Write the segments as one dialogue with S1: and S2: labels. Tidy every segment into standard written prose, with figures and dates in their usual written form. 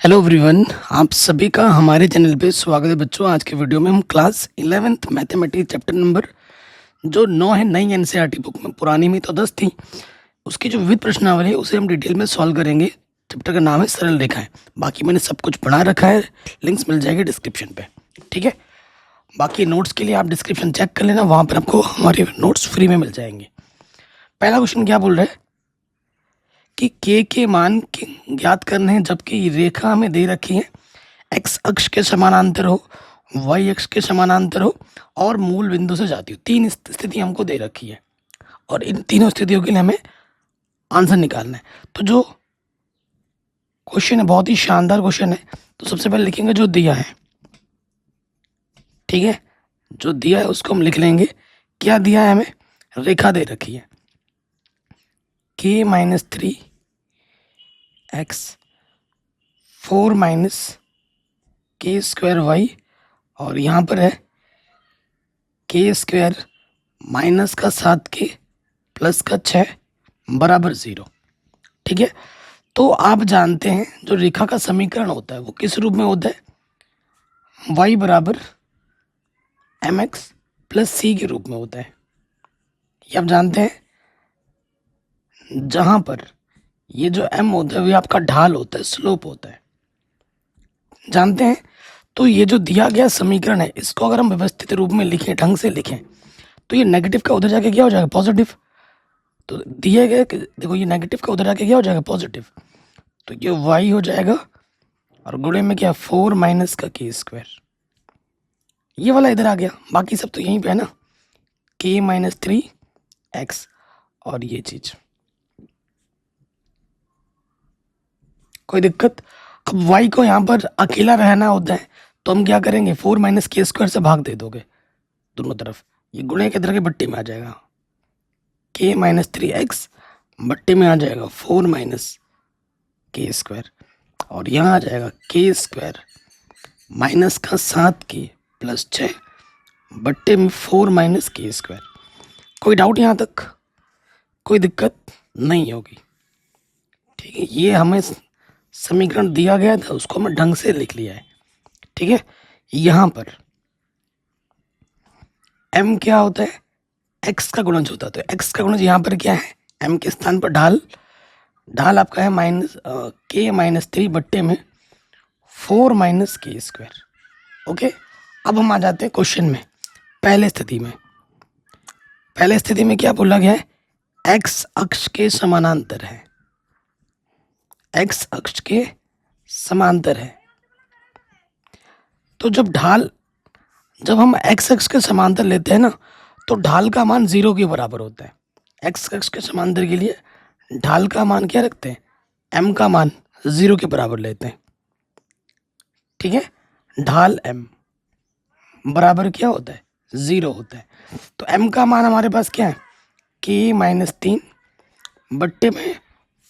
S1: Hello everyone, आप सभी का हमारे चैनल पे स्वागत है बच्चों। आज के वीडियो में हम class 11th mathematics chapter number जो 9 है, नई एनसीईआरटी बुक में। पुरानी में तो 10 थी। उसकी जो विविध प्रश्नावली है उसे हम डिटेल में सॉल्व करेंगे। चैप्टर का नाम है सरल रेखाएं। बाकी मैंने सब कुछ बना रखा है, लिंक्स मिल जाएगी डिस्क्रिप्शन पे, ठीक है। बाकी नोट्स के लिए आप डिस्क्रिप्शन चेक कर लेना, वहाँ पर आपको हमारे नोट्स फ्री में मिल जाएंगे। पहला क्वेश्चन क्या बोल रहा है कि के मान ज्ञात करने हैं, जबकि रेखा हमें दे रखी है एक्स अक्ष के समानांतर हो, वाई अक्ष के समानांतर हो और मूल बिंदु से जाती हो। तीन स्थिति हमको दे रखी है और इन तीनों स्थितियों के लिए हमें आंसर निकालना है। तो जो क्वेश्चन है बहुत ही शानदार क्वेश्चन है। तो सबसे पहले लिखेंगे जो दिया है, ठीक है। जो दिया है उसको हम लिख लेंगे। क्या दिया है हमें? रेखा दे रखी है k-3 x 4 - k square Y, और यहाँ पर है k स्क्वायर माइनस का 7k प्लस का 6 बराबर 0, ठीक है। तो आप जानते हैं जो रेखा का समीकरण होता है वो किस रूप में होता है? y बराबर mx प्लस c के रूप में होता है। ये आप जानते हैं। जहाँ पर ये जो m होता है वो आपका ढाल होता है, स्लोप होता है, जानते हैं। तो ये जो दिया गया समीकरण है इसको अगर हम व्यवस्थित रूप में लिखें, ढंग से लिखें, तो ये नेगेटिव का उधर जाके क्या हो जाएगा? पॉजिटिव। तो दिए गए देखो, ये नेगेटिव का उधर जाके क्या हो जाएगा? पॉजिटिव। तो ये y हो जाएगा और गुणे में क्या? 4 माइनस का k स्क्वायर। ये वाला इधर आ गया, बाकी सब तो यहीं पे है ना, k-3 x और ये चीज। कोई दिक्कत? अब y को यहाँ पर अकेला रहना होता है तो हम क्या करेंगे? 4 माइनस k स्क्वायर से भाग दे दोगे दोनों तरफ। ये गुणे के इधर के बट्टे में आ जाएगा, k-3x बट्टे में आ जाएगा 4 माइनस k स्क्वायर, और यहाँ आ जाएगा k स्क्वायर माइनस का 7k प्लस 6 बट्टे में 4 माइनस k स्क्वायर। कोई डाउट यहाँ तक? कोई दिक्कत नहीं होगी, ठीक है। ये हमें समीकरण दिया गया था, उसको हमने ढंग से लिख लिया है, ठीक है। यहाँ पर m क्या होता है? x का गुणज होता है। तो x का गुणज यहाँ पर क्या है? m के स्थान पर ढाल आपका है k-3 बट्टे में 4 माइनस k स्क्वायर। ओके, अब हम आ जाते हैं क्वेश्चन में। पहले स्थिति में क्या बोला गया है? x अक्ष के समानांतर है, x अक्ष के समांतर है। तो जब हम x अक्ष के समांतर लेते हैं ना, तो ढाल का मान 0 के बराबर होता है। x अक्ष के समांतर के लिए ढाल का मान क्या रखते हैं? m का मान 0 के बराबर लेते हैं, ठीक है। ढाल m बराबर क्या होता है? 0 होता है। तो m का मान हमारे पास क्या है? k-3 बट्टे में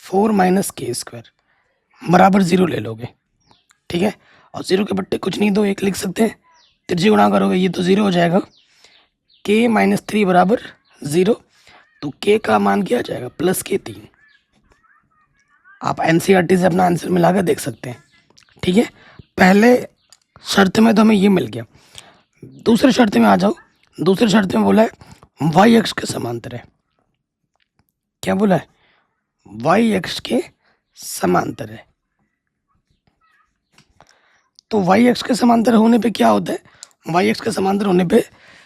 S1: 4 माइनस k स्क्वायर बराबर 0 ले लोगे, ठीक है। और 0 के बट्टे कुछ नहीं, तो 1 लिख सकते हैं। त्रिज्यी गुणा करोगे ये तो 0 हो जाएगा। k-3 बराबर 0, तो k का मान क्या आ जाएगा? Plus k 3। आप एनसीईआरटी से अपना आंसर मिलाकर देख सकते हैं, ठीक है। पहले शर्त में तो हमें ये मिल गया। दूसरे शर्त में आ जाओ। दूसरे शर्त में बोला है y अक्ष के समांतर है। क्या बोला है? y अक्ष के समांतर है। तो y अक्ष के समांतर होने पे क्या होता है? y अक्ष के समांतर होने पे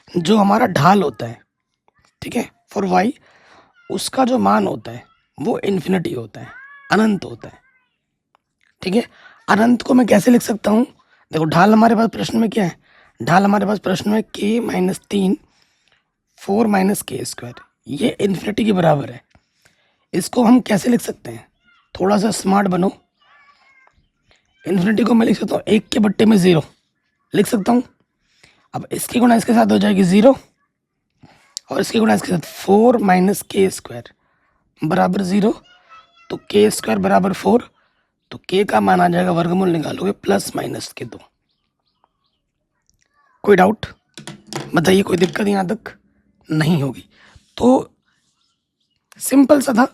S1: जो हमारा ढाल होता है, ठीक है, फॉर y, उसका जो मान होता है वो इन्फिनिटी होता है, अनंत होता है, ठीक है। अनंत को मैं कैसे लिख सकता हूँ? देखो, ढाल हमारे पास प्रश्न में क्या है? ढाल हमारे पास प्रश्न में k-3 4 माइनस k स्क्वायर, ये इन्फिनिटी के बराबर है। इसको हम कैसे लिख सकते हैं? थोड़ा सा स्मार्ट बनो। इन्फिनिटी को मैं लिख सकता हूँ 1 के बट्टे में 0 लिख सकता हूँ। अब इसकी गुणा इसके साथ हो जाएगी 0, और इसकी गुणा इसके साथ 4 माइनस k स्क्वायर बराबर 0। तो k स्क्वायर बराबर 4, तो k का मान आ जाएगा, वर्गमूल निकालोगे, प्लस माइनस के 2। कोई डाउट बताइए? कोई दिक्कत यहाँ तक नहीं होगी। तो सिंपल सा था।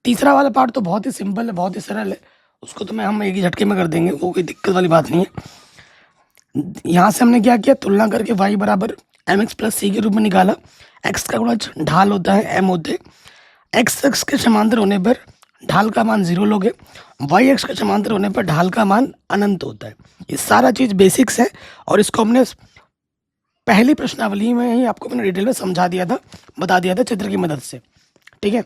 S1: तीसरा वाला पार्ट तो बहुत ही सिंपल है, बहुत ही सरल है, उसको तो हम एक ही झटके में कर देंगे, वो कोई दिक्कत वाली बात नहीं है। यहाँ से हमने क्या किया, तुलना करके y बराबर एम एक्स प्लस सी के रूप में निकाला। x का गुणज ढाल होता है m होते, x एक्स के समांतर होने पर ढाल का मान 0 लोगे, y एक्स के समांतर होने पर ढाल का मान अनंत होता है। ये सारा चीज़ बेसिक्स है और इसको हमने पहली प्रश्नावली में ही आपको मैंने डिटेल में समझा दिया था, बता दिया था चित्र की मदद से। ठीक है,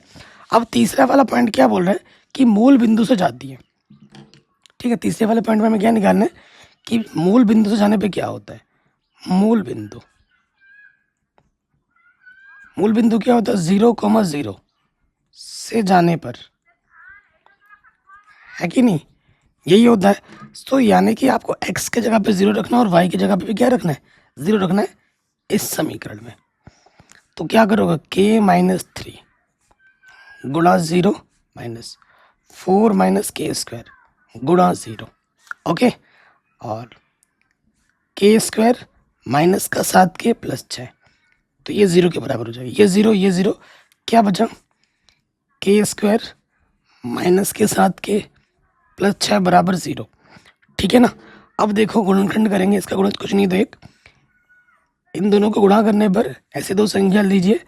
S1: अब तीसरा वाला पॉइंट क्या बोल रहा है कि मूल बिंदु से जाती है। ठीक है, तीसरे वाले पॉइंट में हमें क्या निकालना है कि मूल बिंदु से जाने पे क्या होता है। मूल बिंदु क्या होता है, 0,0 से जाने पर, है कि नहीं, यही होता है। तो यानी कि आपको x के जगह पे 0 रखना है और y की जगह पे भी क्या रखना है, 0 रखना है इस समीकरण में। तो क्या करोगे, k-3 गुणा 0 माइनस 4 माइनस के स्क्वायर गुणा 0, ओके, और के स्क्वायर माइनस का 7k प्लस 6, तो ये 0 के बराबर हो जाएगा। ये 0 क्या बचा, के स्क्वायर माइनस के 7k प्लस 6 बराबर 0। ठीक है ना। अब देखो गुणनखंड करेंगे, इसका गुणज कुछ नहीं, तो एक इन दोनों को गुणा करने पर ऐसे दो संख्या लीजिए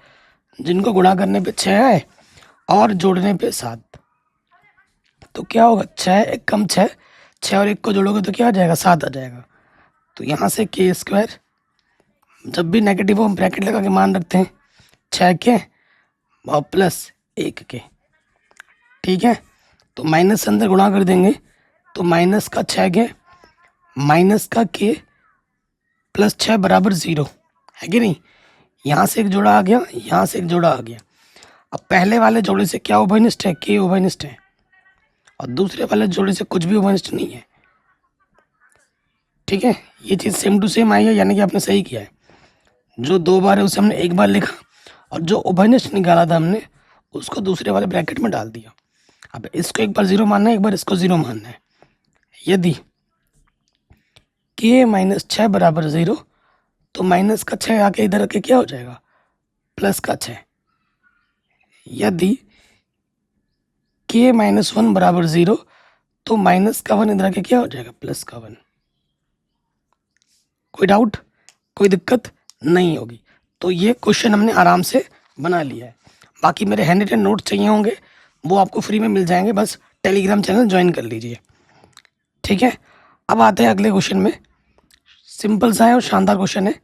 S1: जिनको गुणा करने पे 6 है और जोड़ने पे 7, तो क्या होगा, 6 एक कम 6, 6 और 1 को जोड़ोगे तो क्या आ जाएगा, 7 आ जाएगा। तो यहाँ से के स्क्वायर, जब भी नेगेटिव हो हम ब्रैकेट लगा के मान रखते हैं, 6 के और प्लस 1 के। ठीक है, तो माइनस से अंदर गुणा कर देंगे तो माइनस का 6 के माइनस का के प्लस 6 बराबर 0, है कि नहीं। यहाँ से एक जोड़ा आ गया, यहाँ से एक जोड़ा आ गया। अब पहले वाले जोड़े से क्या उभयनिष्ठ है, के उभयनिष्ठ है, और दूसरे वाले जोड़े से कुछ भी उभयनिष्ठ नहीं है। ठीक है, ये चीज़ सेम टू सेम आई है, यानी कि आपने सही किया है। जो 2 बार है उसे हमने 1 बार लिखा और जो उभयनिष्ठ निकाला था हमने उसको दूसरे वाले ब्रैकेट में डाल दिया। अब इसको एक बार 0 मानना है, एक बार इसको 0 मानना है। यदि k माइनस 6 बराबर 0 तो माइनस का 6 आके इधर आके क्या हो जाएगा, प्लस का 6। यदि k माइनस 1 बराबर 0 तो माइनस का 1 इधर आके क्या हो जाएगा, प्लस का 1। कोई डाउट, कोई दिक्कत नहीं होगी। तो ये क्वेश्चन हमने आराम से बना लिया है। बाकी मेरे हैंड रिटन नोट्स चाहिए होंगे वो आपको फ्री में मिल जाएंगे, बस टेलीग्राम चैनल ज्वाइन कर लीजिए। ठीक है, अब आते हैं अगले क्वेश्चन में। सिंपल सा है और शानदार क्वेश्चन है।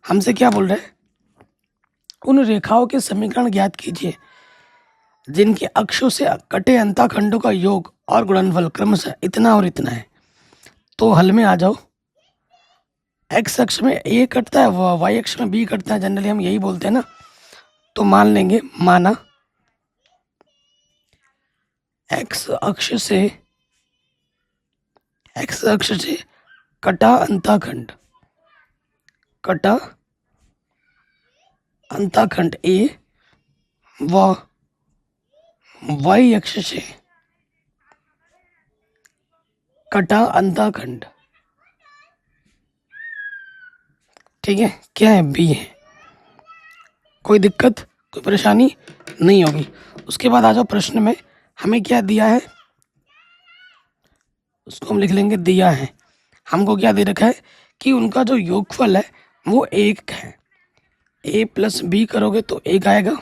S1: हमसे क्या बोल रहे हैं, उन रेखाओं के समीकरण ज्ञात कीजिए जिनके अक्षों से कटे अंतःखंडों का योग और गुणनफल क्रमशः इतना और इतना है। तो हल में आ जाओ। एक्स अक्ष में ए कटता है, वाई अक्ष में बी कटता है, जनरली हम यही बोलते हैं ना। तो मान लेंगे, माना एक्स अक्ष से कटा अंतःखंड ए व वाई अक्ष से कटा अंतःखंड, ठीक है, क्या है, बी है। कोई दिक्कत, कोई परेशानी नहीं होगी। उसके बाद आ जाओ प्रश्न में हमें क्या दिया है, उसको हम लिख लेंगे दिया है। हमको क्या दे रखा है कि उनका जो योगफल है वो 1 है। a प्लस बी करोगे तो 1 आएगा,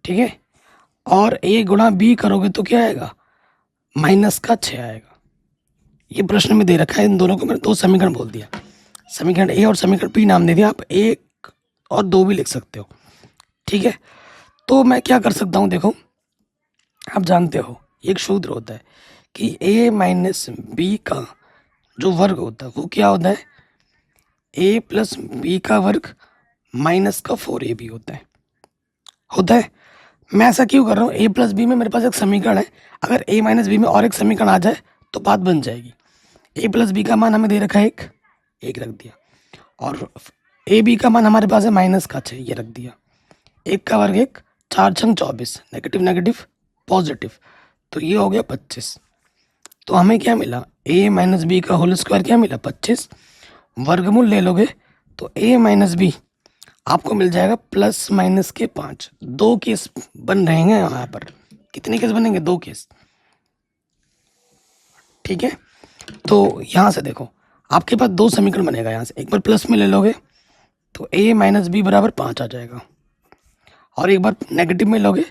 S1: ठीक है, और a गुणा बी करोगे तो क्या आएगा, माइनस का 6 आएगा। ये प्रश्न में दे रखा है। इन दोनों को मैंने 2 समीकरण बोल दिया, समीकरण ए और समीकरण बी नाम दे दिया। आप 1 और 2 भी लिख सकते हो। ठीक है, तो मैं क्या कर सकता हूँ, देखो आप जानते हो एक सूत्र होता है कि a माइनस बी का जो वर्ग होता है वो क्या होता है, a प्लस बी का वर्ग माइनस का 4ab होता है। मैं ऐसा क्यों कर रहा हूँ, a प्लस बी में मेरे पास एक समीकरण है, अगर a माइनस बी में और एक समीकरण आ जाए तो बात बन जाएगी। a प्लस बी का मान हमें दे रखा है एक रख दिया, और ए बी का मान हमारे पास है माइनस का 6, ये रख दिया। 1 का वर्ग 1, 4 छंग 24, नेगेटिव नेगेटिव पॉजिटिव, तो ये हो गया 25। तो हमें क्या मिला, a माइनस बी का होल स्क्वायर क्या मिला, 25। वर्गमूल ले लोगे तो a माइनस बी आपको मिल जाएगा प्लस माइनस के 5। 2 केस बन रहे हैं यहाँ पर। कितने केस बनेंगे, 2 केस। ठीक है, तो यहाँ से देखो आपके पास दो समीकरण बनेगा। यहाँ से एक बार प्लस में ले लोगे तो a माइनस बी बराबर 5 आ जाएगा, और एक बार नेगेटिव में लोगे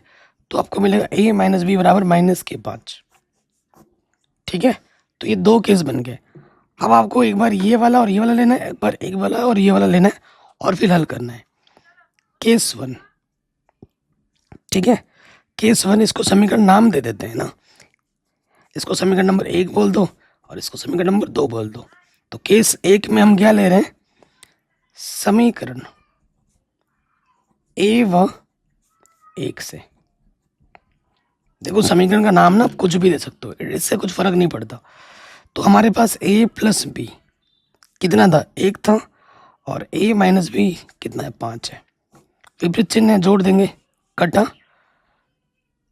S1: तो आपको मिलेगा a माइनस बी बराबर -5। ठीक है, तो ये दो केस बन गए। अब आपको एक बार ये वाला और ये वाला लेना है, एक बार एक वाला और ये वाला लेना है, और फिर हल करना है। केस 1, ठीक है, केस 1 इसको समीकरण नाम दे देते हैं ना, इसको समीकरण नंबर 1 बोल दो और इसको समीकरण नंबर 2 बोल दो। तो केस 1 में हम क्या ले रहे हैं, समीकरण a व 1 से। देखो समीकरण का नाम ना आप कुछ भी दे सकते हो, इससे कुछ फर्क नहीं पड़ता। तो हमारे पास a प्लस बी कितना था, 1 था, और a माइनस बी कितना है, 5 है। विपरीत चिन्ह है, जोड़ देंगे, कटा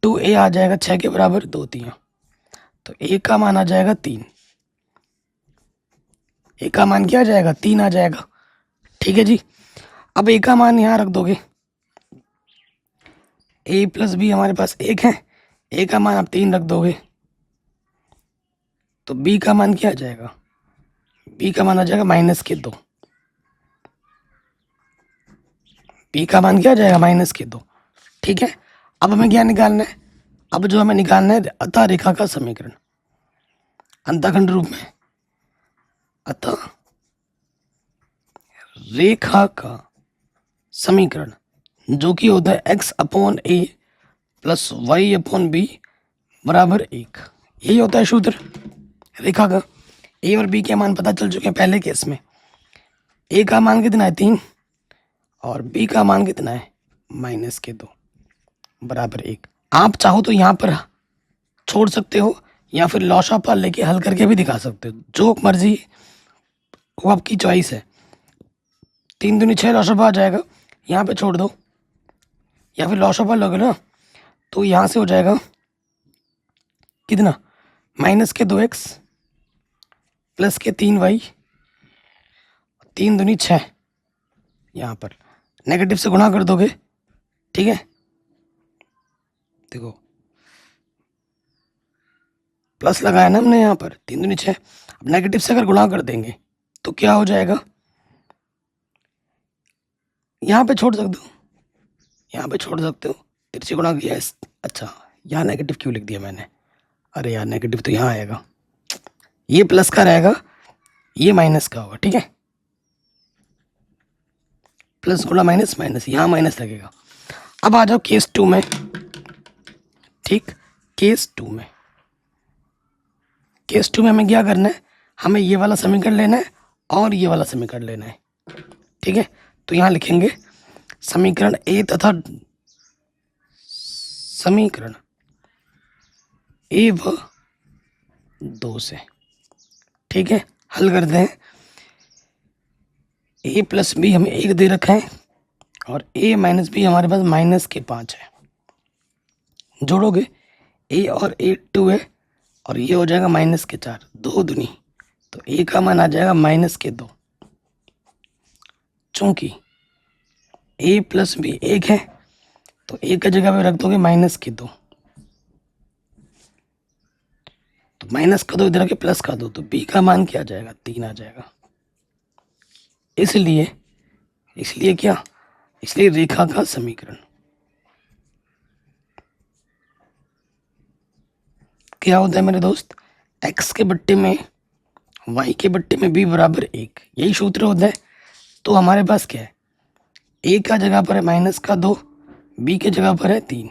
S1: 2a आ जाएगा 6 के बराबर 2 3, तो a का मान आ जाएगा 3। a का मान क्या आ जाएगा, 3 आ जाएगा। ठीक है जी, अब a का मान यहाँ रख दोगे, a प्लस बी हमारे पास 1 है, a का मान आप 3 रख दोगे, तो b का मान क्या आ जाएगा, b का मान आ जाएगा -2। b का मान क्या आ जाएगा, -2। ठीक है, अब हमें क्या निकालना है, अब जो हमें निकालना है अतः रेखा का समीकरण, अंतःखंड रूप में अतः रेखा का समीकरण, जो कि होता है x/a प्लस y/b बराबर 1। यही होता है सूत्र रेखा का। a और b के मान पता चल चुके हैं पहले केस में। a का मान कितना है, 3, और b का मान कितना है, -2 बराबर 1। आप चाहो तो यहाँ पर छोड़ सकते हो, या फिर लॉसापा लेके हल करके भी दिखा सकते हो, जो मर्जी वो आपकी चॉइस है। 3 दूनी 6 लॉसापा आ जाएगा, यहाँ पे छोड़ दो, या फिर लॉसापा लोगे ना तो यहाँ से हो जाएगा कितना, -2x प्लस के 3y, 3 दूनी 6, यहाँ पर नेगेटिव से गुणा कर दोगे। ठीक है, देखो प्लस लगाया ना हमने यहाँ पर, 3 दूनी 6, अब नेगेटिव से अगर गुणा कर देंगे तो क्या हो जाएगा, यहाँ पे छोड़ सकते हो, यहाँ पे छोड़ सकते हो, तिरछी गुणा किया है। अच्छा, यहाँ नेगेटिव क्यों लिख दिया मैंने, अरे यार नेगेटिव तो यहाँ आएगा, ये प्लस का रहेगा, ये माइनस का होगा। ठीक है, प्लस गुणा माइनस माइनस, यहाँ माइनस लगेगा। अब आ जाओ केस 2 में। ठीक, केस 2 में, केस 2 में हमें क्या करना है, हमें ये वाला समीकरण लेना है और ये वाला समीकरण लेना है। ठीक है, तो यहाँ लिखेंगे समीकरण a तथा समीकरण a व 2 से। ठीक है, हल करते हैं। a प्लस बी हमें 1 दे रखा है, और a माइनस बी हमारे पास -5 है। जोड़ोगे a और a 2 है, और ये हो जाएगा -4, 2 दूनी, तो a का मान आ जाएगा -2। चूंकि a प्लस बी 1 है, तो a का जगह पे रख दोगे -2, तो माइनस का 2 इधर आके प्लस का 2, तो b का मान क्या आ जाएगा, 3 आ जाएगा। इसलिए क्या, इसलिए रेखा का समीकरण क्या होता है मेरे दोस्त, x के बट्टे में y के बट्टे में b बराबर 1, यही सूत्र होता है। तो हमारे पास क्या है, a का जगह पर है -2, b के जगह पर है 3,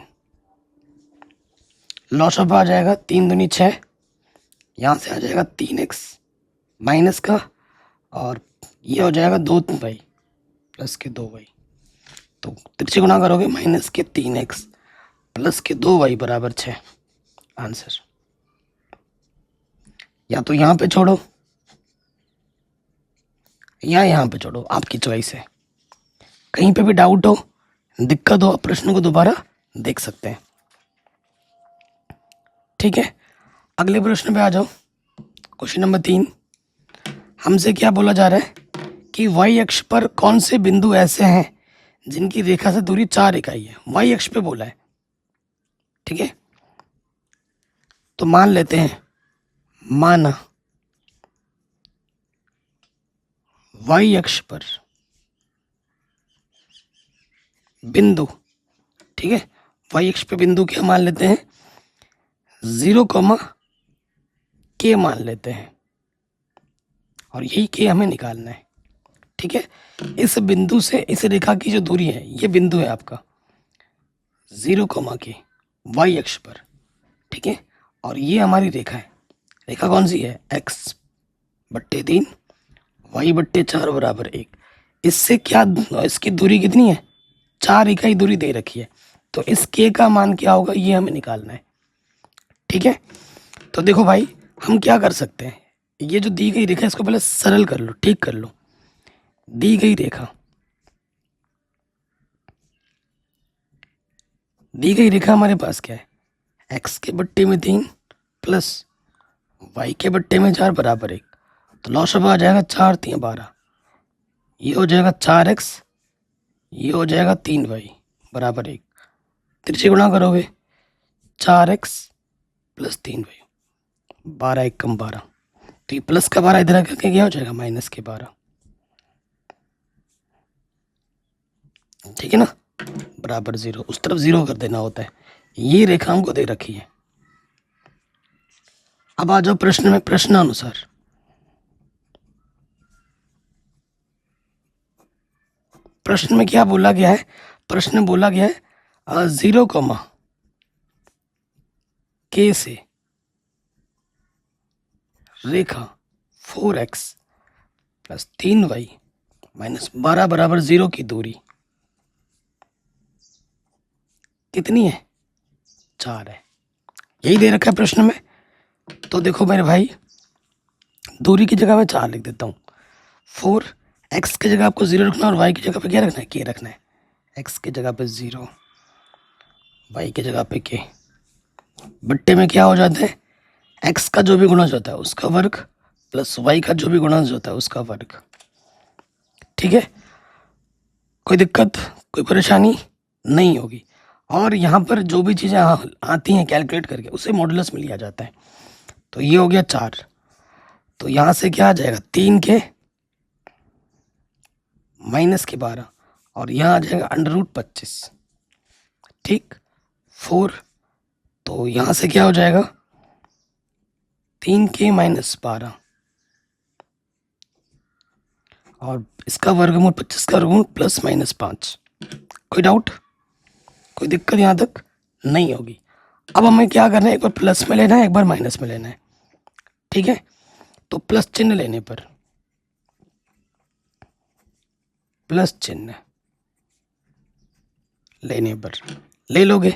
S1: लॉसअप आ जाएगा 3 दूनी 6, यहाँ से आ जाएगा 3x माइनस का, और ये हो जाएगा 2y प्लस के 2y, तो तिरछे गुणा करोगे -3x प्लस के 2y बराबर 6। आंसर या तो यहाँ पे छोड़ो या यहाँ पे छोड़ो, आपकी चॉइस है। कहीं पे भी डाउट हो, दिक्कत हो, आप प्रश्न को दोबारा देख सकते हैं। ठीक है, अगले प्रश्न पे आ जाओ। क्वेश्चन नंबर 3, हमसे क्या बोला जा रहा है कि y अक्ष पर कौन से बिंदु ऐसे हैं जिनकी रेखा से दूरी 4 इकाई है। y अक्ष पे बोला है। ठीक है, तो मान लेते हैं माना वाई अक्ष पर बिंदु, ठीक है, वाई अक्ष पे बिंदु क्या मान लेते हैं, 0, के मान लेते हैं, और यही के हमें निकालना है, ठीक है। इस बिंदु से इस रेखा की जो दूरी है, ये बिंदु है आपका 0, के वाई अक्ष पर, ठीक है, और ये हमारी रेखा है, रेखा कौन सी है, x/3 y/4 बराबर 1। इससे क्या, इसकी दूरी कितनी है, 4 इकाई दूरी दे रखी है, तो इस के का मान क्या होगा ये हमें निकालना है, ठीक है। तो देखो भाई, हम क्या कर सकते हैं, ये जो दी गई रेखा है इसको पहले सरल कर लो, ठीक कर लो। दी गई रेखा हमारे पास क्या है, x/3 प्लस y/4 बराबर 1। तो लॉसअप आ जाएगा 4×3=12, ये हो जाएगा 4x, ये हो जाएगा 3y बराबर 1। तिरछे गुणा करोगे 4x प्लस 3y, 12×1=12, तो ये प्लस का 12 इधर आके क्या हो जाएगा, -12, ठीक है ना, बराबर 0। उस तरफ 0 कर देना होता है। ये रेखा हमको दे रखी है। अब आ जाओ प्रश्न में, प्रश्नानुसार प्रश्न में क्या बोला गया है, प्रश्न में बोला गया है 0, के से रेखा 4x प्लस 3y माइनस 12 बराबर 0 की दूरी कितनी है, 4 है, यही दे रखा है प्रश्न में। तो देखो मेरे भाई, दूरी की जगह मैं 4 लिख देता हूँ। 4, x की जगह आपको 0 रखना है और y की जगह पे क्या रखना है, के रखना है। x की जगह पे 0, y की जगह पे के, बट्टे में क्या हो जाता है, x का जो भी गुणज होता है उसका वर्ग प्लस y का जो भी गुणज होता है उसका वर्ग, ठीक है। कोई दिक्कत, कोई परेशानी नहीं होगी। और यहाँ पर जो भी चीज़ें आती हैं कैलकुलेट करके उसे मॉडुलस में लिया जाता है। तो ये हो गया 4, तो यहाँ से क्या आ जाएगा, 3 के -12, और यहाँ आ जाएगा √25, ठीक। 4, तो यहाँ से क्या हो जाएगा, 3 के -12, और इसका वर्गमूल 25 का वर्गमूल +-5। कोई डाउट, कोई दिक्कत यहाँ तक नहीं होगी। अब हमें क्या करना है, एक बार प्लस में लेना है, एक बार माइनस में लेना है, ठीक है। तो प्लस चिन्ह लेने पर, प्लस चिन्ह लेने पर ले लोगे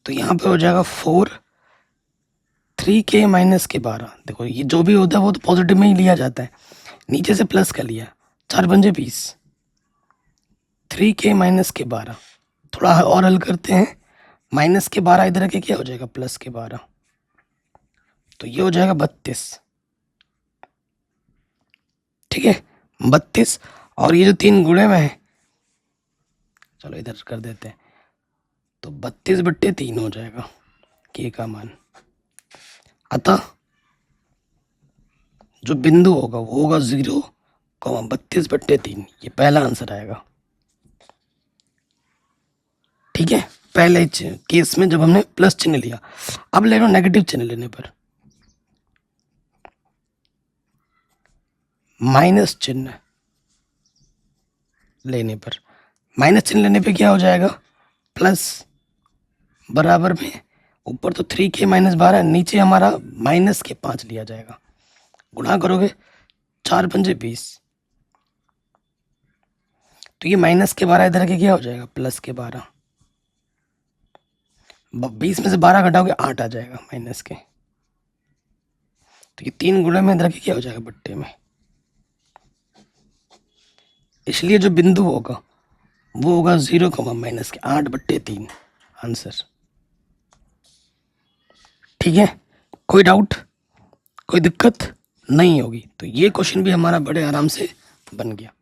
S1: तो यहाँ पे हो जाएगा 4, 3 के -12। देखो ये जो भी होता है वो तो पॉजिटिव में ही लिया जाता है, नीचे से प्लस का लिया, 4×5 = 3 के -12। थोड़ा और हल करते हैं, -12 इधर के क्या हो जाएगा, +12, तो ये हो जाएगा 32, ठीक है, 32। और ये जो 3 गुणे में है, चलो इधर कर देते हैं, तो 32/3 हो जाएगा के का मान। अतः जो बिंदु होगा वो होगा 0, 32/3, ये पहला आंसर आएगा, ठीक है। पहले केस में जब हमने प्लस चिन्ह लिया, अब ले लो नेगेटिव चिन्ह लेने पर, माइनस चिन्ह लेने पर, माइनस चिन्ह लेने पे क्या हो जाएगा, प्लस बराबर में, ऊपर तो 3 के -12, नीचे हमारा -5 लिया जाएगा, गुणा करोगे 4×5, तो ये -12 इधर के क्या हो जाएगा, +12, 20 में से 12 घटाओगे 8 आ जाएगा माइनस के, तो ये 3 गुणे में इधर के क्या हो जाएगा, बट्टे में। इसलिए जो बिंदु होगा वो होगा 0, -8/3 आंसर, ठीक है। कोई डाउट, कोई दिक्कत नहीं होगी। तो ये क्वेश्चन भी हमारा बड़े आराम से बन गया।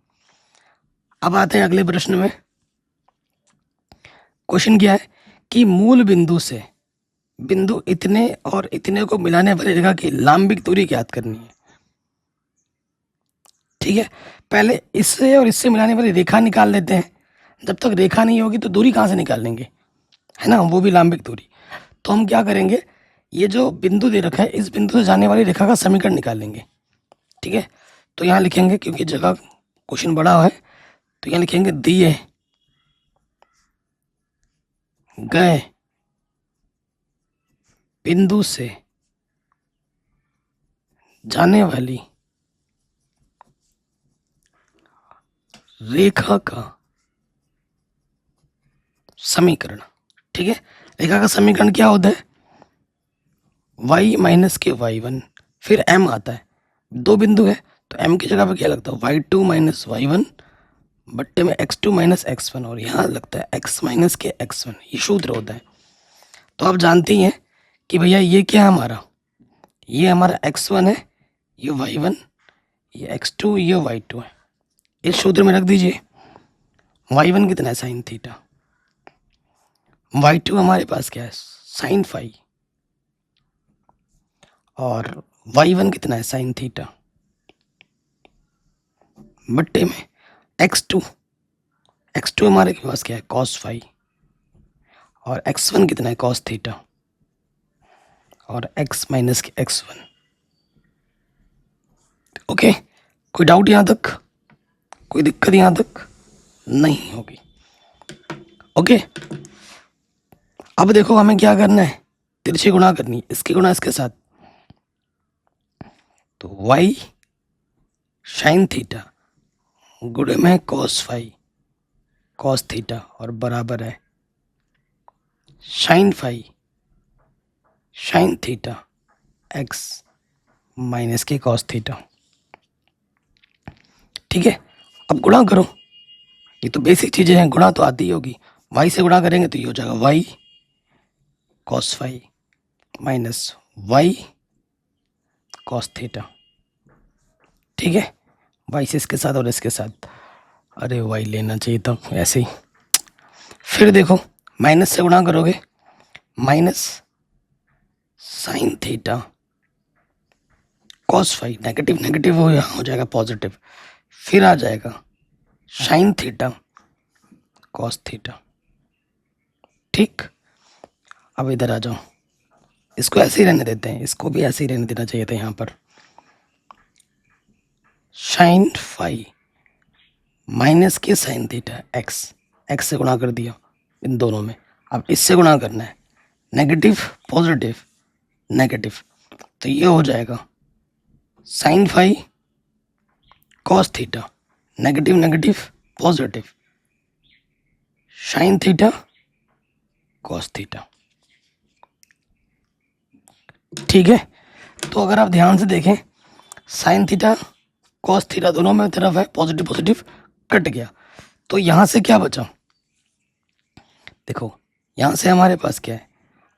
S1: अब आते हैं अगले प्रश्न में। क्वेश्चन क्या है कि मूल बिंदु से बिंदु इतने और इतने को मिलाने वाली रेखा की लंबिक दूरी ज्ञात करनी है। ठीक है, पहले इससे और इससे मिलाने वाली रेखा निकाल लेते हैं। जब तक रेखा नहीं होगी तो दूरी कहाँ से निकाल लेंगे, है ना, वो भी लंबिक दूरी। तो हम क्या करेंगे, ये जो बिंदु दे रखा है इस बिंदु से जाने वाली रेखा का समीकरण निकाल लेंगे। ठीक है, तो यहाँ लिखेंगे, क्योंकि जगह क्वेश्चन बड़ा है तो यहाँ लिखेंगे दिए गए बिंदु से जाने वाली रेखा का समीकरण। ठीक है, रेखा का समीकरण क्या होता है, y माइनस के y1, फिर m आता है, दो बिंदु है तो m की जगह पे क्या लगता है, y2 माइनस y1 बट्टे में x2 माइनस x1, और यहाँ लगता है x माइनस के x1, ये सूत्र होता है। तो आप जानते ही हैं कि भैया ये क्या है हमारा, ये हमारा x1 है, ये y1, ये x2, ये y2 है। इस सूत्र में रख दीजिए। y1 कितना है, साइन थीटा, y2 हमारे पास क्या है, साइन फाई, और y1 कितना है, साइन थीटा, बट्टे में x2 हमारे पास क्या है, कॉस फाई, और x1 कितना है, कॉस थीटा, और x माइनस के x1। ओके, कोई डाउट यहाँ तक, कोई दिक्कत यहाँ तक नहीं होगी। ओके, अब देखो हमें क्या करना है, तिरछी गुणा करनी है, इसकी गुणा इसके साथ, तो y साइन थीटा गुणे में कॉस फाई कॉस थीटा, और बराबर है sine phi sine theta x minus के कॉस थीटा। ठीक है, अब गुणा करो, ये तो बेसिक चीजें हैं, गुणा तो आती ही होगी। y से गुणा करेंगे तो ये हो जाएगा y cos phi minus y cos theta. ठीक है, y से इसके साथ और इसके साथ, अरे y लेना चाहिए था ऐसे ही। फिर देखो माइनस से गुणा करोगे, minus sine theta cos phi, negative negative हो यहाँ हो जाएगा पॉजिटिव, फिर आ जाएगा साइन थीटा कॉस थीटा। ठीक, अब इधर आ जाओ, इसको ऐसे ही रहने देते हैं, इसको भी ऐसे ही रहने देना चाहिए था यहाँ पर, साइन फाई माइनस के साइन थीटा एक्स से गुणा कर दिया इन दोनों में। अब इससे गुणा करना है, नेगेटिव पॉजिटिव नेगेटिव, तो ये हो जाएगा sine phi cos theta, negative negative positive, sine theta cos theta. ठीक है, तो अगर आप ध्यान से देखें, साइन थीटा कॉस थीटा दोनों में तरफ है, पॉजिटिव पॉजिटिव कट गया, तो यहां से क्या बचा, देखो यहां से हमारे पास क्या है,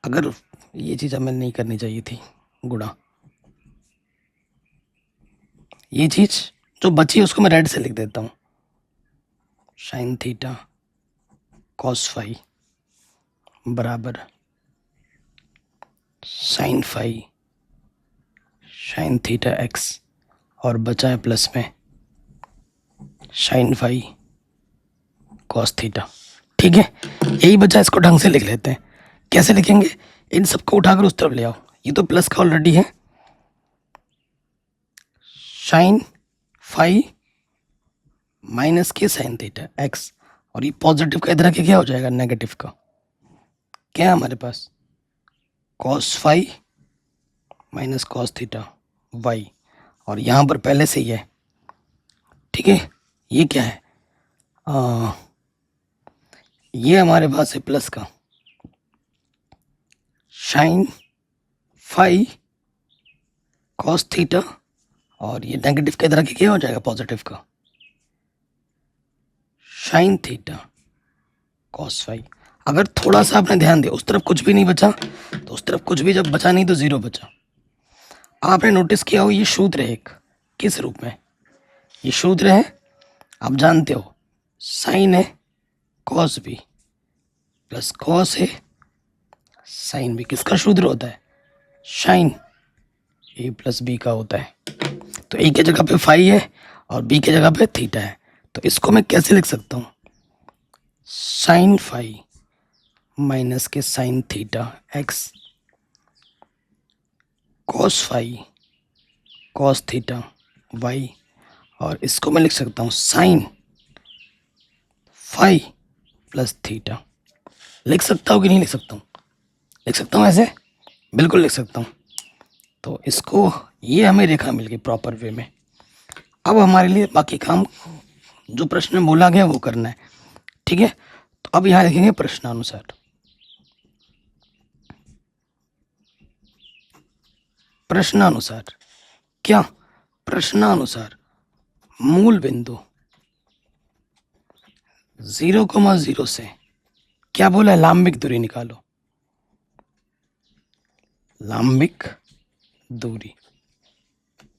S1: अगर ये चीज हमें नहीं करनी चाहिए थी गुणा, ये चीज जो बची है उसको मैं रेड से लिख देता हूं, साइन थीटा कॉस फाई बराबर sine phi sine theta x, और बचा है प्लस में साइन फाई कॉस थीटा। ठीक है, यही बचा, इसको ढंग से लिख लेते हैं। कैसे लिखेंगे, इन सबको उठाकर उस तरफ ले आओ, ये तो प्लस का ऑलरेडी है, साइन फाई माइनस के साइन थीटा एक्स, और ये पॉजिटिव का इधर के क्या हो जाएगा, नेगेटिव का, क्या है हमारे पास, cos phi minus cos theta y, और यहाँ पर पहले से ही है। ठीक है, ये क्या है, ये हमारे पास है प्लस का साइन फाई कॉस थीटा, और ये नेगेटिव के इधर के क्या हो जाएगा, पॉजिटिव का साइन थीटा कॉस फाई। अगर थोड़ा सा आपने ध्यान दिया, उस तरफ कुछ भी नहीं बचा, तो उस तरफ कुछ भी जब बचा नहीं तो जीरो बचा। आपने नोटिस किया हो ये सूत्र है एक, किस रूप में, ये सूत्र है, आप जानते हो, साइन है कॉस बी प्लस कॉस है साइन बी किसका सूत्र होता है? साइन ए प्लस बी का होता है। तो ए की जगह पे फाई है और बी की जगह पे थीटा है, तो इसको मैं कैसे लिख सकता हूँ? साइन फाई माइनस के sine theta x cos phi cos theta y, और इसको मैं लिख सकता हूँ साइन फाई प्लस थीटा। लिख सकता हूँ कि नहीं लिख सकता हूँ? लिख सकता हूँ ऐसे, बिल्कुल लिख सकता हूँ। तो इसको, ये हमें रेखा मिल गई प्रॉपर वे में। अब हमारे लिए बाकी काम जो प्रश्न में बोला गया वो करना है, ठीक है। तो अब यहाँ लिखेंगे प्रश्नानुसार। प्रश्नानुसार क्या? प्रश्नानुसार मूल बिंदु 0,0 से क्या बोला है? लांबिक दूरी निकालो। लांबिक दूरी,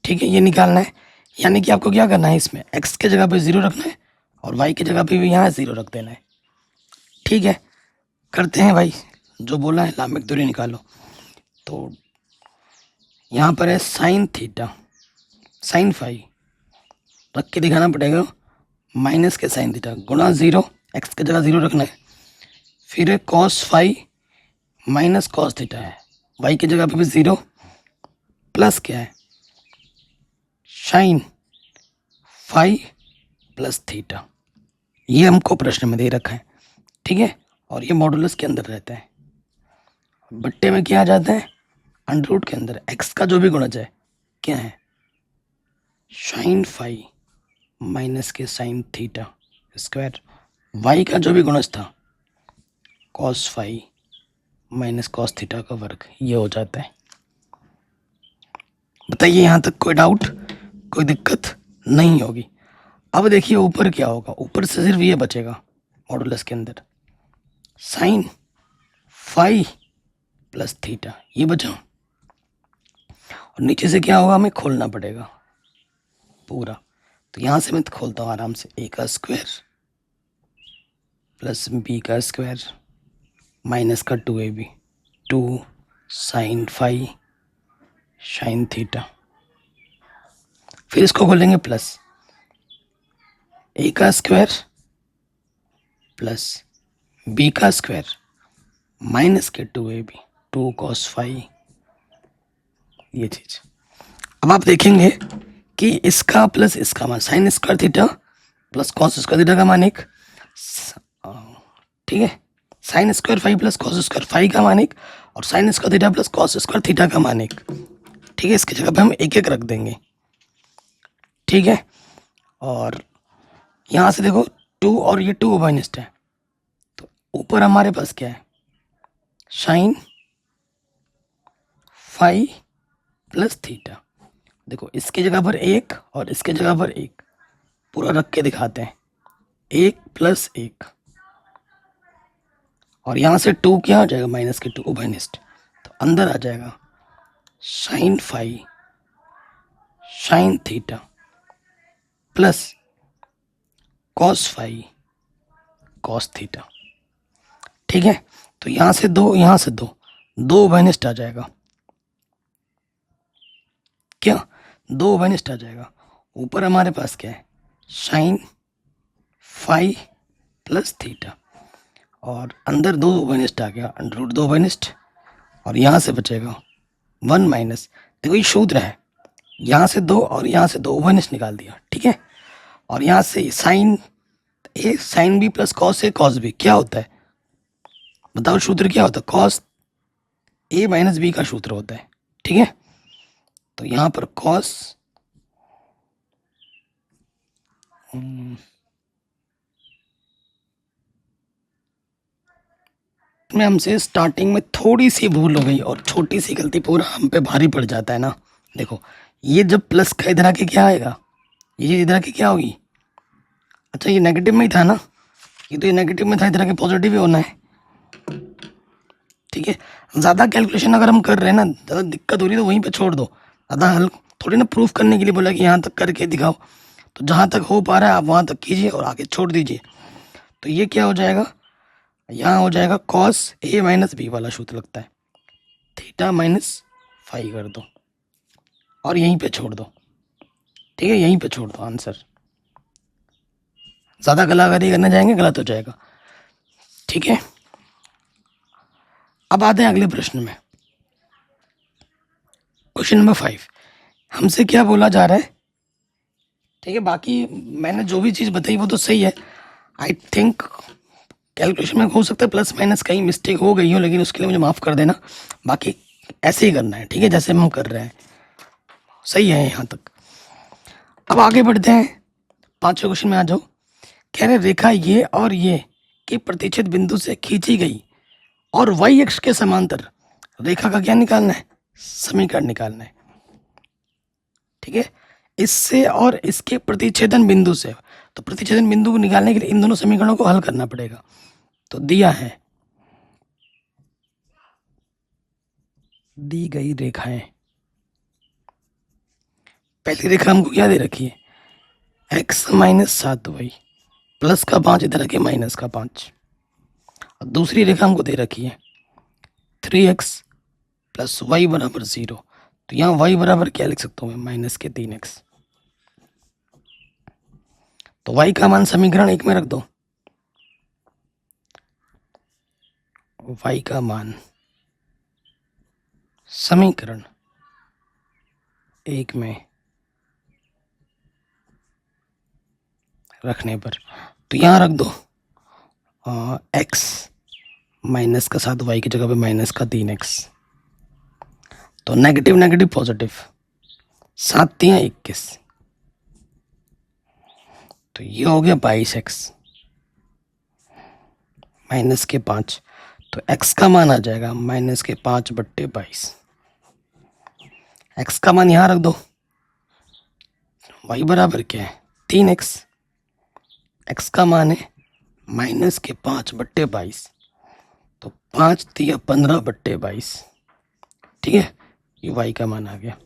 S1: ठीक है, ये निकालना है। यानी कि आपको क्या करना है, इसमें x के जगह पे 0 रखना है और y की जगह पे भी यहाँ 0 रख देना है, ठीक है। करते हैं भाई, जो बोला है लांबिक दूरी निकालो। तो यहाँ पर है साइन थीटा, साइन फाई रख के दिखाना पड़ेगा, माइनस के साइन थीटा गुणा 0, x की जगह 0 रखना है। फिर है cos phi minus cos theta है, y की जगह पे भी 0, प्लस क्या है? Sine phi plus theta. ये हमको प्रश्न में दे रखा है, ठीक है। और ये मॉडुलस के अंदर रहता है। बट्टे में क्या आ जाता है? अंडर रूट के अंदर x का जो भी गुणज है क्या है? साइन फाई माइनस के साइन थीटा स्क्वायर, y का जो भी गुणज था cos phi minus cos theta का वर्ग, ये हो जाता है। बताइए यहाँ तक कोई डाउट, कोई दिक्कत नहीं होगी। अब देखिए ऊपर क्या होगा, ऊपर से सिर्फ ये बचेगा मॉडुलस के अंदर, साइन फाई प्लस थीटा, ये बचा। और नीचे से क्या होगा, हमें खोलना पड़ेगा पूरा। तो यहाँ से मैं खोलता हूँ आराम से, a का स्क्वायर प्लस b का स्क्वायर माइनस का 2ab, 2 sign phi sine theta. फिर इसको खोलेंगे प्लस a का स्क्वायर प्लस b का स्क्वायर माइनस के 2ab, 2 कॉस फाई, ये चीज। अब आप देखेंगे कि इसका प्लस इसका मान sine square theta plus cos square theta का मान एक, ठीक है। Sine square phi plus cos square phi का मान एक, और sine square theta plus cos square theta का मान एक, ठीक है। इसकी जगह पे हम एक एक रख देंगे, ठीक है। और यहाँ से देखो 2 और ये 2 उभयनिष्ठ है, तो ऊपर हमारे पास क्या है? Sine phi plus theta. देखो इसकी जगह पर एक और इसके जगह पर एक, पूरा रख के दिखाते हैं, 1 प्लस 1, और यहाँ से 2 क्या हो जाएगा? माइनस के 2 उभयनिष्ठ, तो अंदर आ जाएगा sine phi sine theta plus cos phi cos theta, ठीक है। तो यहाँ से 2, यहाँ से 2, 2 उभयनिष्ठ आ जाएगा, क्या? 2 उभयनिष्ठ आ जाएगा। ऊपर हमारे पास क्या है? साइन फाई प्लस थीटा, और अंदर 2 उभयनिष्ठ आ गया, अंडर रूट 2 उभयनिष्ठ, और यहाँ से बचेगा 1 माइनस, देखो ये सूत्र है, यहाँ से 2 और यहाँ से 2 उभयनिष्ठ निकाल दिया, ठीक है। और यहाँ से sign A sine B plus cos A cos B क्या होता है? बताओ सूत्र क्या होता है? कॉस ए माइनस बी का सूत्र होता है, ठीक है। तो यहाँ पर कॉस में हमसे स्टार्टिंग में थोड़ी सी भूल हो गई, और छोटी सी गलती पूरा हम पे भारी पड़ जाता है ना। देखो ये जब प्लस का इधर आके क्या आएगा, ये चीज इधर आके क्या होगी? अच्छा ये नेगेटिव में ही था ना, ये तो ये नेगेटिव में था, इधर आके पॉजिटिव ही होना है, ठीक है। ज़्यादा कैलकुलेशन अगर हम कर रहे हैं ना, ज़्यादा दिक्कत हो रही है तो वहीं पे छोड़ दो। ज़्यादा हल थोड़ी ना प्रूफ करने के लिए बोला कि यहाँ तक करके दिखाओ, तो जहाँ तक हो पा रहा है आप वहाँ तक कीजिए और आगे छोड़ दीजिए। तो ये क्या हो जाएगा? यहाँ हो जाएगा कॉस ए माइनस बी वाला सूत्र लगता है, थीटा माइनस फाई कर दो और यहीं पे छोड़ दो। ठीक है, यहीं पे छोड़ दो आंसर, ज़्यादा गलागली करने जाएंगे गलत हो जाएगा। ठीक है, अब आते हैं अगले प्रश्न में। क्वेश्चन नंबर 5, हमसे क्या बोला जा रहा है। ठीक है, बाकी मैंने जो भी चीज़ बताई वो तो सही है। आई थिंक कैलकुलेशन में हो सकता है प्लस माइनस कहीं मिस्टेक हो गई हो, लेकिन उसके लिए मुझे माफ़ कर देना। बाकी ऐसे ही करना है, ठीक है, जैसे हम कर रहे हैं सही है यहाँ तक। अब आगे बढ़ते हैं, 5वें क्वेश्चन में आ जाओ। कह रहे रेखा ये और ये के प्रतिच्छेद बिंदु से खींची गई और y अक्ष के समांतर रेखा का क्या निकालना है, समीकरण निकालना है। ठीक है, इससे और इसके प्रतिच्छेदन बिंदु से, तो प्रतिच्छेदन बिंदु को निकालने के लिए इन दोनों समीकरणों को हल करना पड़ेगा। तो दिया है, दी गई रेखाएं, पहली रेखा हमको क्या दे रखी है, x माइनस 7y प्लस का 5 इधर रखे माइनस का 5, और दूसरी रेखा हमको दे रखी है 3x प्लस वाई बराबर 0। तो यहाँ y बराबर क्या लिख सकता हूँ मैं, माइनस के 3x। तो y का मान समीकरण 1 में रख दो, y का मान समीकरण 1 में रखने पर, तो यहाँ रख दो x माइनस का 7y की जगह पे माइनस का 3x। तो नेगेटिव नेगेटिव पॉजिटिव, 7 3 21, तो ये हो गया 22x माइनस के 5। तो x का मान आ जाएगा माइनस के 5/22। x का मान यहाँ रख दो, y बराबर क्या है 3x, x का मान है माइनस के 5/22, तो 5 3 15/22। ठीक है, ये y का मान आ गया,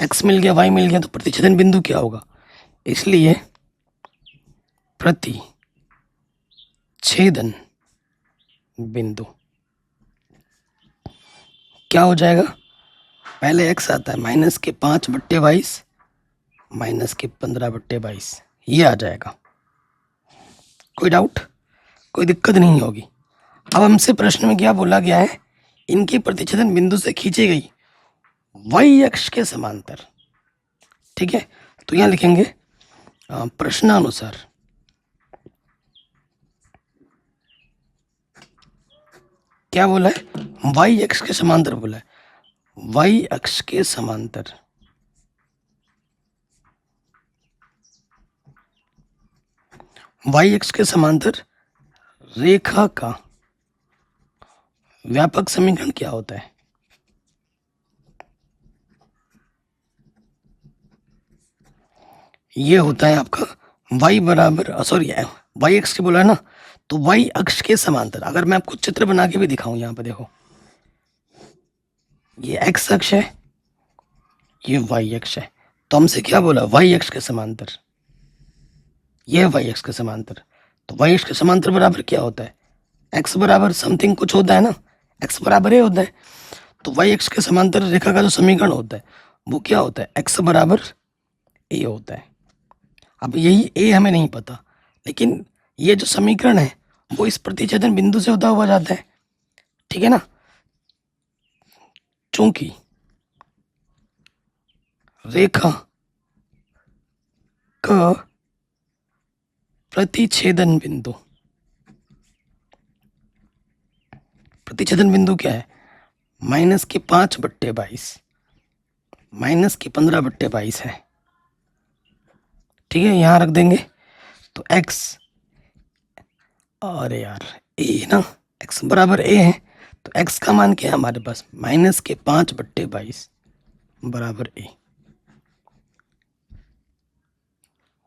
S1: x मिल गया y मिल गया, तो प्रतिच्छेदन बिंदु क्या होगा, इसलिए प्रतिच्छेदन बिंदु क्या हो जाएगा, पहले x आता है माइनस के 5/22 माइनस के 15/22, ये आ जाएगा। कोई डाउट, कोई दिक्कत नहीं होगी। अब हमसे प्रश्न में क्या बोला गया है, इनके प्रतिच्छेदन बिंदु से खींची गई y अक्ष के समांतर। ठीक है, तो यहाँ लिखेंगे प्रश्नानुसार क्या बोला है, y अक्ष के समांतर बोला है, y अक्ष के समांतर y अक्ष के समांतर रेखा का व्यापक समीकरण क्या होता है, ये होता है आपका y बराबर, सॉरी y अक्ष के बोला है ना, तो y अक्ष के समांतर। अगर मैं आपको चित्र बना के भी दिखाऊं, यहाँ पे देखो, ये x अक्ष है, ये y अक्ष है, तो हमसे क्या बोला, y अक्ष के समांतर, ये y अक्ष के समांतर। तो y अक्ष के समांतर बराबर क्या होता है, x बराबर समथिंग कुछ होता है ना, x बराबर ए होता है। तो y अक्ष के समांतर रेखा का जो समीकरण होता है वो क्या होता है, x बराबर ए होता है। अब यही ए हमें नहीं पता, लेकिन ये जो समीकरण है वो इस प्रतिच्छेदन बिंदु से होता हुआ जाता है। ठीक है ना, चूंकि रेखा का प्रतिच्छेदन बिंदु, प्रतिच्छेदन बिंदु क्या है, माइनस के 5/22 माइनस के 15/22 है। ठीक है, यहां रख देंगे, तो x, अरे यार ए ना, x बराबर ए है, तो x का मान क्या है हमारे पास, माइनस के 5/22 बराबर ए,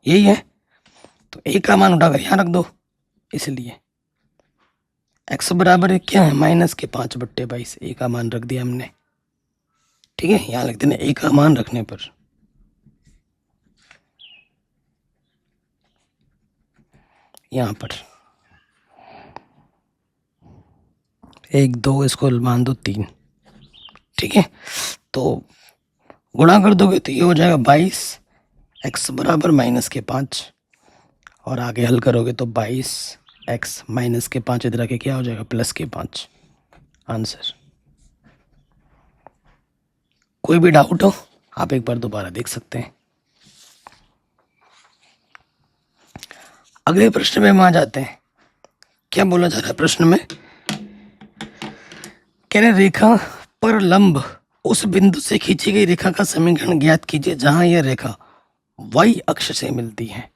S1: यही है। तो ए का मान उठाकर यहाँ रख दो, इसलिए x बराबर क्या है, माइनस के 5/22, ए का मान रख दिया हमने। ठीक है, यहाँ लिख देना, ए का मान रखने पर यहाँ पर 1 2 इसको मान दो 3, ठीक है। तो गुणा कर दोगे तो ये हो जाएगा 22, x बराबर -5, और आगे हल करोगे तो 22x -5 इधर आके क्या हो जाएगा +5 आंसर। कोई भी डाउट हो आप एक बार दोबारा देख सकते हैं। अगले प्रश्न में हम आ जाते हैं। क्या बोला जा रहा है प्रश्न में, कह रहे रेखा पर लंब उस बिंदु से खींची गई रेखा का समीकरण ज्ञात कीजिए जहां यह रेखा y अक्ष से मिलती है।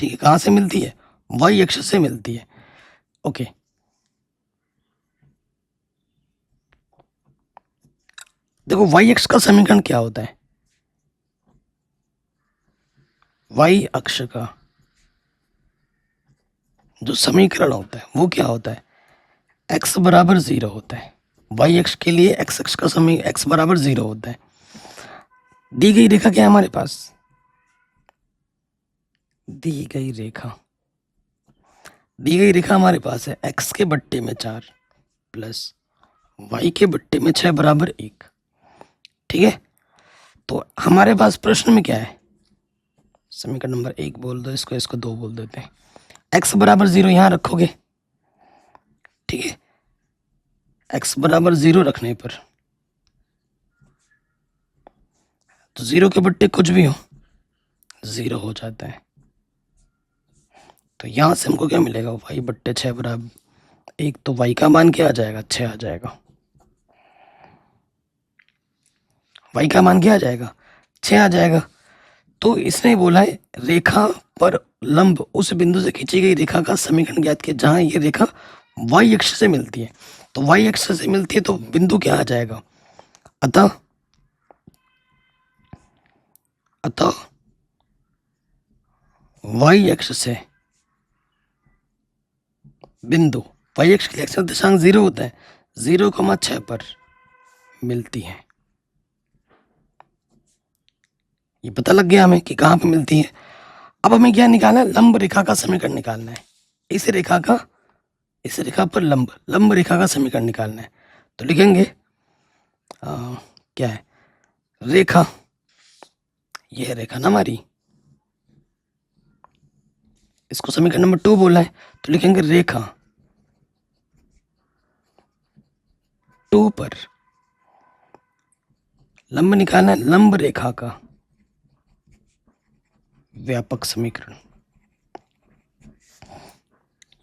S1: ठीक है, कहां से मिलती है, y अक्ष से मिलती है। ओके, देखो y अक्ष का समीकरण क्या होता है, y अक्ष का जो समीकरण होता है वो क्या होता है, x बराबर 0 होता है। y अक्ष के लिए x अक्ष का समय x बराबर 0 होता है। दी गई रेखा क्या है हमारे पास, दी गई रेखा हमारे पास है x के बट्टे में 4 प्लस y के बट्टे में 6 बराबर 1। ठीक है, तो हमारे पास प्रश्न में क्या है, समीकरण नंबर 1 बोल दो इसको, इसको 2 बोल देते हैं। x बराबर 0 यहां रखोगे, ठीक है, x बराबर 0 रखने पर तो 0 के बट्टे कुछ भी हो 0 हो जाता है। तो यहां से हमको क्या मिलेगा, y बट्टे 6 बराबर 1, तो y का मान क्या आ जाएगा, 6 आ जाएगा। y का मान क्या आ जाएगा, 6 आ जाएगा। तो इसने बोला है रेखा पर लंब उस बिंदु से खींची गई रेखा का समीकरण ज्ञात किया जहां ये रेखा y अक्ष से मिलती है। तो y अक्ष से मिलती है तो बिंदु क्या आ जाएगा, अतः y अक्ष से बिंदु, y अक्ष के लिए अक्षर दिशांक 0 होता है, 0,6 पर मिलती है। ये पता लग गया हमें कि कहां पे मिलती है। अब हमें क्या निकालना है, लंब रेखा का समीकरण निकालना है। इस रेखा पर लंब रेखा का समीकरण निकालना है। तो लिखेंगे क्या है, रेखा, यह रेखा ना हमारी, इसको समीकरण नंबर 2 बोला है, तो लिखेंगे रेखा 2 पर लंब निकालना है, लंब रेखा का व्यापक समीकरण।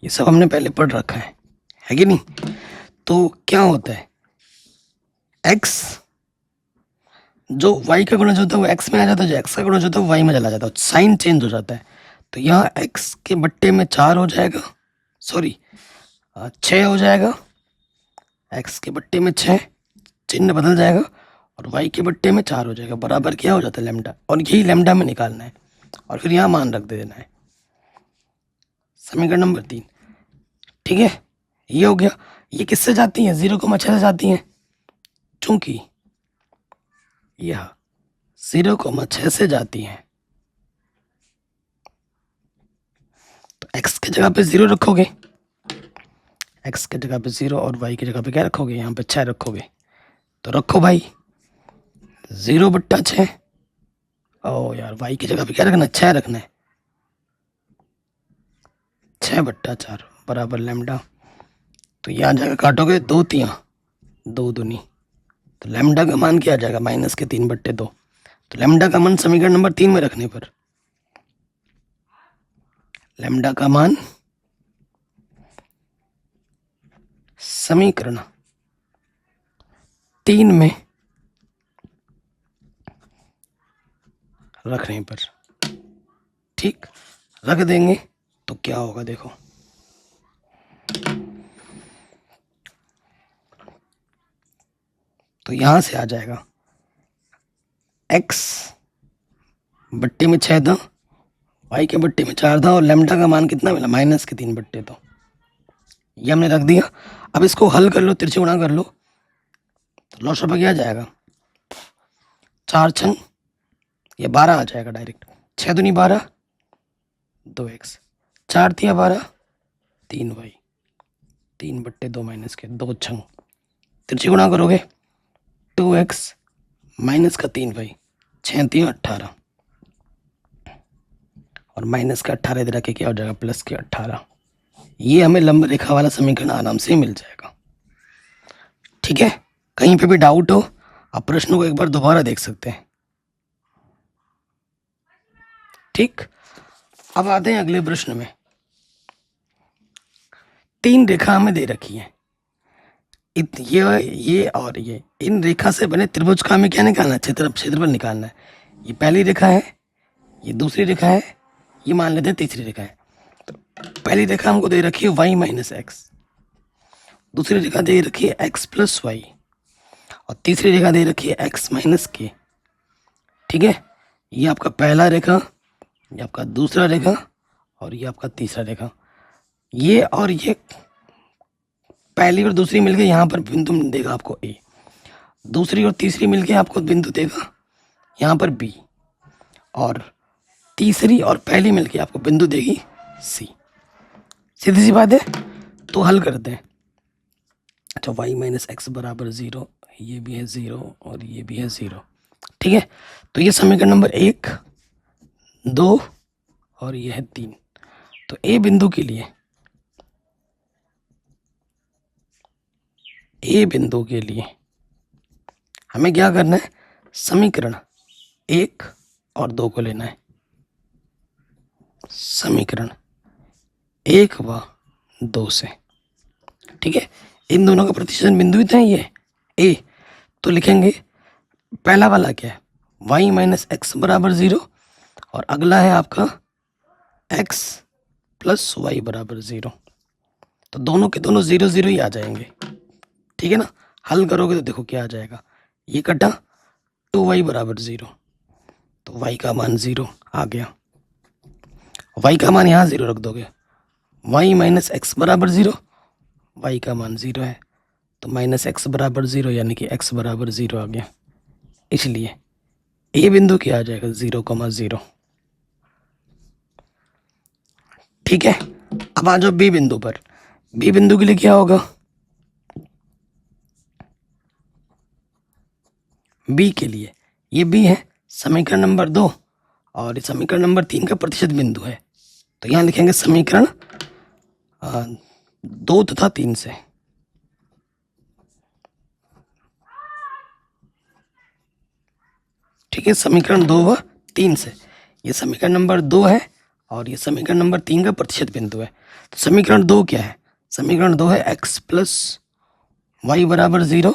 S1: ये सब हमने पहले पढ़ रखा है कि नहीं। तो क्या होता है, x जो y का गुणज होता है वो x में आ जाता है, जो x का गुणज होता है वो y में चला जाता है, साइन चेंज हो जाता है। तो यहाँ x के बट्टे में 4 हो जाएगा, सॉरी 6 हो जाएगा, x के बट्टे में 6, चिन्ह बदल जाएगा, और y के बट्टे में 4 हो जाएगा, बराबर क्या हो जाता है लैम्डा, और यही लैम्डा में निकालना है और फिर यहाँ मान रख देना है। समीकरण नंबर 3, ठीक है, ये हो गया। ये किससे जाती है, 0,6 से जाती हैं, चूंकि यह 0,6 से जाती है तो x की जगह पे 0 रखोगे, x की जगह पे 0 और y की जगह पे क्या रखोगे, यहाँ पे 6 रखोगे। तो रखो भाई 0/6, ओ यार y की जगह पे क्या रखना है, 6 रखना है, 6/4 बराबर लैम्डा। तो यहाँ जाकर काटोगे 2 3 2 दूनी, तो लैम्डा का मान क्या आ जाएगा, -3/2। तो लैम्डा का मान समीकरण नंबर 3 में रखने पर लैम्डा का मान समीकरण 3 में रखने पर, ठीक, रख देंगे तो क्या होगा देखो, तो यहां से आ जाएगा x बट्टे में 6 था, y के बट्टे में 4 था, और लैम्डा का मान कितना मिला, -3/2। ये हमने रख दिया। अब इसको हल कर लो, तिरछे गुणा कर लो, तो लॉस पे क्या आ जाएगा, 4 छंग ये 12 आ जाएगा डायरेक्ट, 6 दूनी 12, 2x, 4 तिया 12, 3y, 3/2 माइनस के 2 छंग, तिरछी गुणा करोगे 2x माइनस का 3y, 6 3 18 और माइनस का 18 इधर आके क्या हो जाएगा प्लस के 18। ये हमें लंब रेखा वाला समीकरण आराम से मिल जाएगा। ठीक है, कहीं पे भी डाउट हो आप प्रश्न को एक बार दोबारा देख सकते हैं। ठीक, अब आते हैं अगले प्रश्न में। 3 रेखा हमें दे रखी है, ये और ये, इन रेखा से बने त्रिभुज का हमें क्या निकालना है, क्षेत्रफल निकालना है। ये पहली रेखा है, ये दूसरी रेखा है, ये मान लेते हैं तीसरी रेखा है। तो पहली रेखा हमको दे रखी है y माइनस एक्स, दूसरी रेखा दे रखी है x प्लस वाई और तीसरी रेखा दे रखी है x माइनस के। ठीक है, ये आपका पहला रेखा, ये आपका दूसरा रेखा और ये आपका तीसरा रेखा। ये और ये पहली और दूसरी मिलके यहाँ पर बिंदु देगा आपको ए, दूसरी और तीसरी मिलके आपको बिंदु देगा यहाँ पर बी, और तीसरी और पहली मिलके आपको बिंदु देगी सी। सीधी सी बात है, तो हल करते हैं। अच्छा, y माइनस एक्स बराबर 0, ये भी है 0 और ये भी है 0। ठीक है, तो ये समीकरण नंबर 1 2 और ये है 3। तो ए बिंदु के लिए, ए बिंदु के लिए हमें क्या करना है, समीकरण 1 और 2 को लेना है। समीकरण 1 व 2 से, ठीक है, इन दोनों का प्रतिच्छेद बिंदु इतना ही है ए, तो लिखेंगे पहला वाला क्या है y माइनस एक्स बराबर 0 और अगला है आपका x प्लस वाई बराबर 0। तो दोनों के दोनों 0 0 ही आ जाएंगे। ठीक है ना, हल करोगे तो देखो क्या आ जाएगा, ये कटा 2y बराबर 0, तो y का मान 0 आ गया। y का मान यहाँ 0 रख दोगे, y माइनस एक्स बराबर 0, y का मान 0 है तो माइनस एक्स बराबर 0 यानी कि x बराबर 0 आ गया। इसलिए ए बिंदु क्या आ जाएगा 0,0। ठीक है, अब आ जाओ बी बिंदु पर। बी बिंदु के लिए क्या होगा, बी के लिए ये बी है समीकरण नंबर 2 और समीकरण नंबर 3 का प्रतिशत बिंदु है। तो यहाँ लिखेंगे समीकरण 2 तथा 3 से। ठीक है, समीकरण 2 व 3 से, ये समीकरण नंबर 2 है और ये समीकरण नंबर 3 का प्रतिशत बिंदु है। तो समीकरण 2 क्या है, समीकरण 2 है x प्लस वाई बराबर 0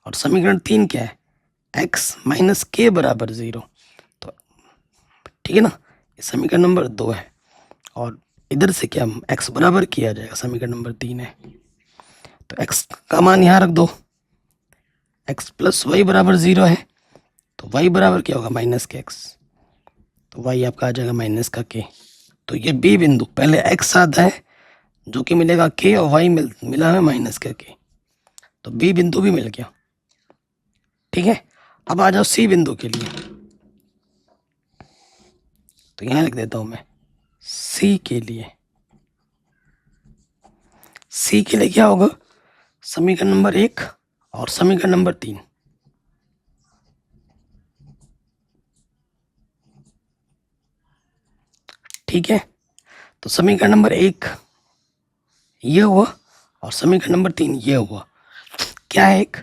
S1: और समीकरण 3 क्या है x माइनस के बराबर 0। तो ठीक है ना, ये समीकरण नंबर 2 है और इधर से क्या x बराबर किया जाएगा, समीकरण नंबर 3 है। तो x का मान यहाँ रख दो, x प्लस वाई बराबर 0 है तो y बराबर क्या होगा माइनस के x, तो y आपका आ जाएगा माइनस का k। तो ये बी बिंदु, पहले x आता है जो कि मिलेगा k और y मिला है माइनस का k, तो बी बिंदु भी मिल गया। ठीक है, अब आ जाओ सी बिंदु के लिए। तो यहां लिख देता हूं मैं सी के लिए। सी के लिए क्या होगा, समीकरण नंबर 1 और समीकरण नंबर 3। ठीक है, तो समीकरण नंबर 1 ये हुआ और समीकरण नंबर 3 ये हुआ। क्या है, एक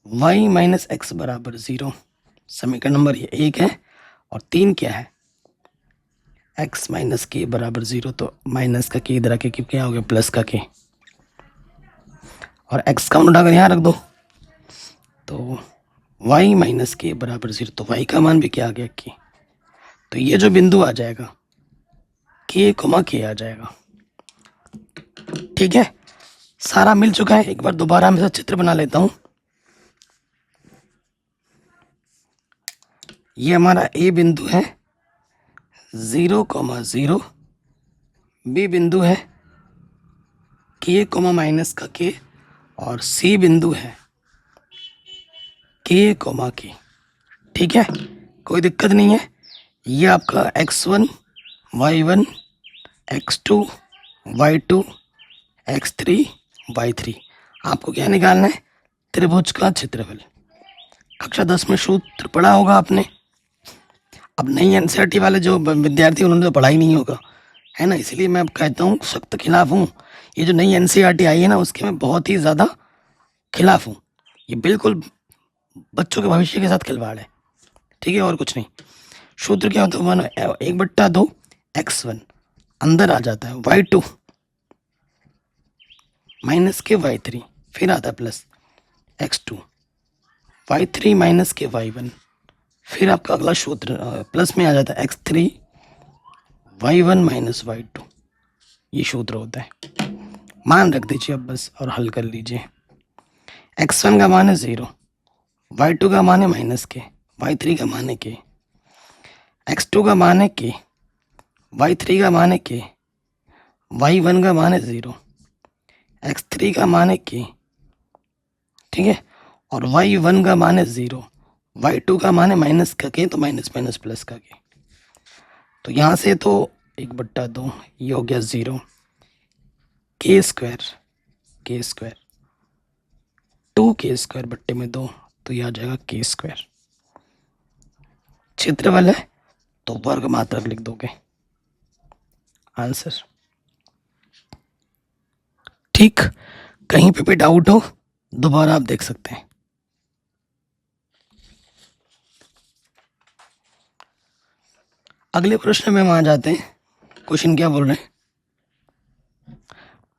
S1: y माइनस एक्स बराबर 0, समीकरण नंबर 1 है और 3 क्या है x माइनस के बराबर 0, तो माइनस का के इधर आके क्या हो गया प्लस का के, और x का मान उठाकर यहाँ रख दो तो y माइनस के बराबर 0, तो y का मान भी क्या आ गया के। तो ये जो बिंदु आ जाएगा k, k आ जाएगा। ठीक है, सारा मिल चुका है। एक बार दोबारा मैं चित्र बना लेता हूं। ये हमारा ए बिंदु है 0,0, बी बिंदु है k, माइनस का k और सी बिंदु है k, k। ठीक है, कोई दिक्कत नहीं है। ये आपका x1 y1 x2 y2 x3 y3। आपको क्या निकालना है? त्रिभुज का क्षेत्रफल। कक्षा 10 में सूत्र पढ़ा होगा आपने। अब नई एनसीईआरटी वाले जो विद्यार्थी उन्होंने तो पढ़ा ही नहीं होगा, है ना, इसलिए मैं अब कहता हूँ सख्त खिलाफ हूँ। ये जो नई एनसीईआरटी आई है ना, उसके मैं बहुत ही ज़्यादा खिलाफ हूँ। ये बिल्कुल बच्चों के भविष्य के साथ खिलवाड़ है, ठीक है, और कुछ नहीं। सूत्र क्या होता है? 1/2 x1 अंदर आ जाता है, y2 माइनस के y3, फिर आता है प्लस x2, y3 माइनस के y1, फिर आपका अगला सूत्र प्लस में आ जाता है x3 y1 माइनस y2। ये सूत्र होता है। मान रख दीजिए अब बस और हल कर लीजिए। x1 का मान है 0, y2 का मान है माइनस के, y3 का मान है के, x2 का मान है के, y3 का मान है के, y1 का मान है 0, x3 का मान है के, ठीक है, और y1 का मान है 0, y2 का मान है माइनस का के, तो माइनस माइनस प्लस का के। तो यहाँ से तो 1/2 ये हो गया 0, के स्क्वायर 2k² बट्टे में 2, तो ये आ जाएगा k²। क्षेत्रफल है तो वर्ग मात्रक लिख दोगे आंसर। ठीक, कहीं पे भी डाउट हो दोबारा आप देख सकते हैं। अगले प्रश्न में हम आ जाते हैं। क्वेश्चन क्या बोल रहे हैं?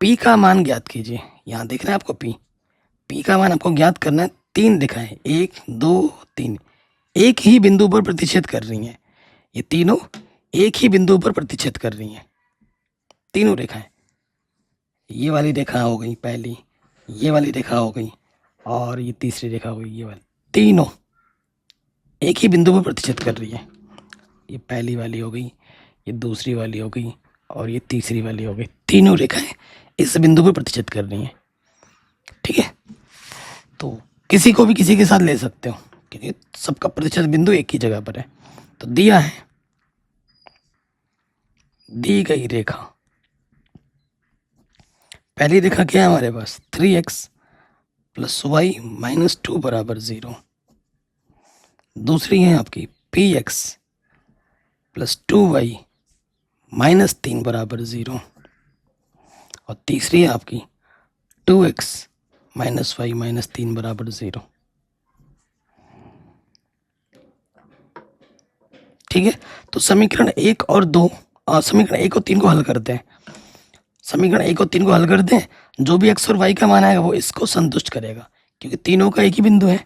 S1: पी का मान ज्ञात कीजिए। यहाँ देख रहे हैं आपको पी का मान आपको ज्ञात करना है। 3 दिखा है, 1 2 3, एक ही बिंदु पर प्रतिच्छेद कर रही हैं। ये तीनों एक ही बिंदु पर प्रतिच्छेद कर रही हैं, तीनों रेखाएं। ये वाली रेखा हो गई पहली, ये वाली रेखा हो गई, और ये तीसरी रेखा हो गई, ये वाली। तीनों एक ही बिंदु पर प्रतिच्छेद कर रही है। ये पहली वाली हो गई, ये दूसरी वाली हो गई, और ये तीसरी वाली हो गई। तीनों रेखाएं इस बिंदु पर प्रतिच्छेद कर रही हैं, ठीक है। तो किसी को भी किसी के साथ ले सकते हो, क्योंकि सबका प्रतिच्छेद बिंदु एक ही जगह पर है। तो दिया है, दी गई रेखा, पहली रेखा क्या है हमारे पास? 3x प्लस वाई माइनस 2 बराबर 0। दूसरी है आपकी px प्लस 2y माइनस 3 बराबर 0। और तीसरी है आपकी 2x माइनस वाई माइनस 3 बराबर 0। ठीक है, तो समीकरण 1 और 2, समीकरण 1 और 3 को हल करते हैं। समीकरण 1 और 3 को हल कर दें, जो भी x और y का मान आएगा वो इसको संतुष्ट करेगा, क्योंकि तीनों का एक ही बिंदु है।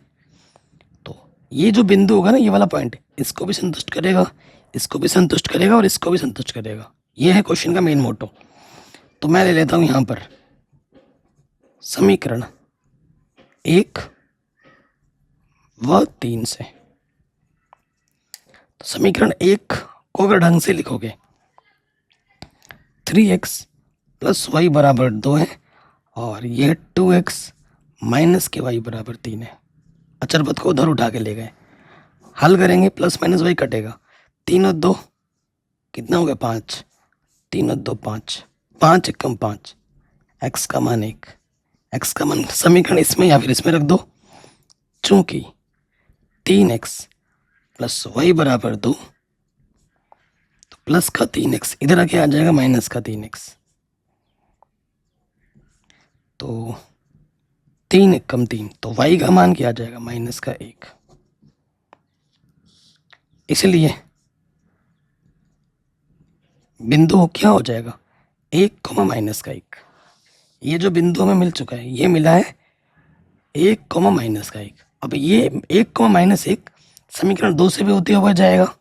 S1: तो ये जो बिंदु होगा ना, ये वाला पॉइंट, इसको भी संतुष्ट करेगा, इसको भी संतुष्ट करेगा, और इसको भी संतुष्ट करेगा। ये है क्वेश्चन का मेन मोटो। तो मैं ले लेता हूं यहां पर समीकरण 1 व 3 से। तो समीकरण 1 को अगर ढंग से लिखोगे, 3x प्लस वाई बराबर 2 है, और यह 2x माइनस के वाई बराबर 3 है। अचर पद को उधर उठा के ले गए, हल करेंगे, प्लस माइनस वाई कटेगा। 3 और 2 कितना हो गया? 5। 3 और 2 5, 5 एकम 5, x का मान 1। x का मान समीकरण इसमें या फिर इसमें रख दो, चूंकि 3x प्लस वाई बराबर 2, तो प्लस का 3x इधर आके आ जाएगा माइनस का 3x। तो 3 एकम 3, तो y का मान क्या आ जाएगा? माइनस का 1। इसलिए बिंदु क्या हो जाएगा? 1 माइनस का 1। ये जो बिंदु हमें मिल चुका है, ये मिला है 1 माइनस का 1। अब ये 1 माइनस 1 समीकरण 2 से भी होते हुए जाएगा,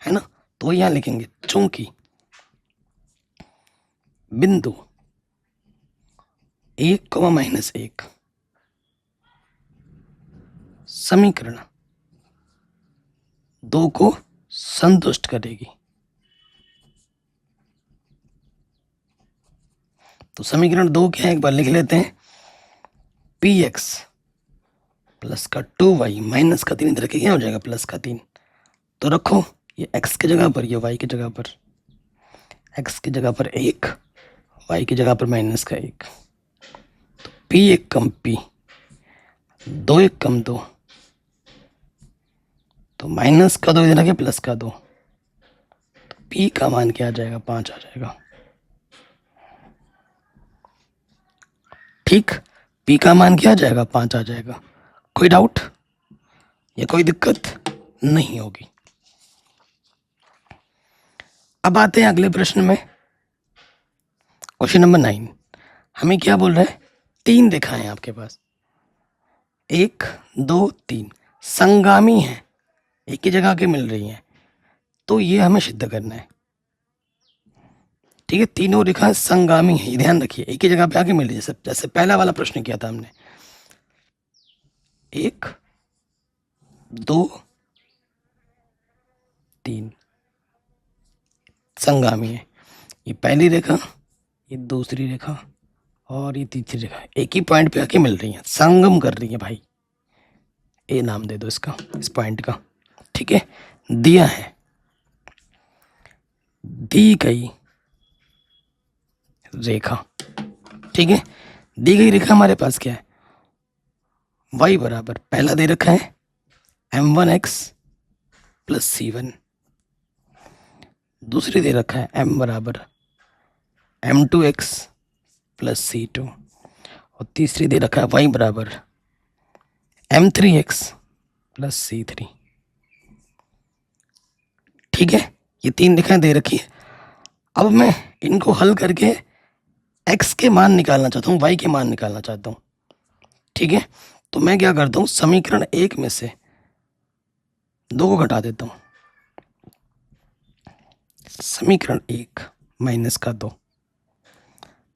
S1: है ना। तो यहाँ लिखेंगे, चूंकि बिंदु 1 माइनस 1 समीकरण 2 को संतुष्ट करेगी। तो समीकरण 2 क्या है, एक बार लिख लेते हैं। px प्लस का 2y माइनस का 3 इधर के क्या हो जाएगा? प्लस का 3। तो रखो ये x की जगह पर, ये y की जगह पर, x की जगह पर 1, y की जगह पर माइनस का 1। P एक कम P, 2 एक कम 2, तो माइनस का 2 इधर आके प्लस का 2, तो P का मान क्या आ जाएगा? 5 आ जाएगा। ठीक, P का मान क्या आ जाएगा? 5 आ जाएगा। कोई डाउट या कोई दिक्कत नहीं होगी। अब आते हैं अगले प्रश्न में। क्वेश्चन नंबर 9 हमें क्या बोल रहा है? 3 दिखाएं आपके पास, 1 2 3 संगामी है, एक ही जगह के मिल रही हैं, तो ये हमें सिद्ध करना है। ठीक है, तीनों रेखाएं संगामी है, ध्यान रखिए, एक ही जगह पे आके मिल रही है। जैसे पहला वाला प्रश्न किया था हमने, 1 2 3 संगामी है। ये पहली रेखा, ये दूसरी रेखा और ये तीसरी रेखा एक ही पॉइंट पे आके मिल रही हैं, संगम कर रही है भाई। ए नाम दे दो इसका, इस पॉइंट का। ठीक है, दिया है, दी गई रेखा। ठीक है, दी गई रेखा हमारे पास क्या है? y बराबर पहला दे रखा है m1x प्लस c1, दूसरी दे रखा है m बराबर m2x प्लस c2, और तीसरी दे रखा है y बराबर m3x प्लस c3। ठीक है, ये 3 रेखाएं दे रखी है। अब मैं इनको हल करके x के मान निकालना चाहता हूँ, y के मान निकालना चाहता हूँ। ठीक है, तो मैं क्या करता हूँ, समीकरण 1 में से 2 को घटा देता हूँ। समीकरण 1 माइनस का 2,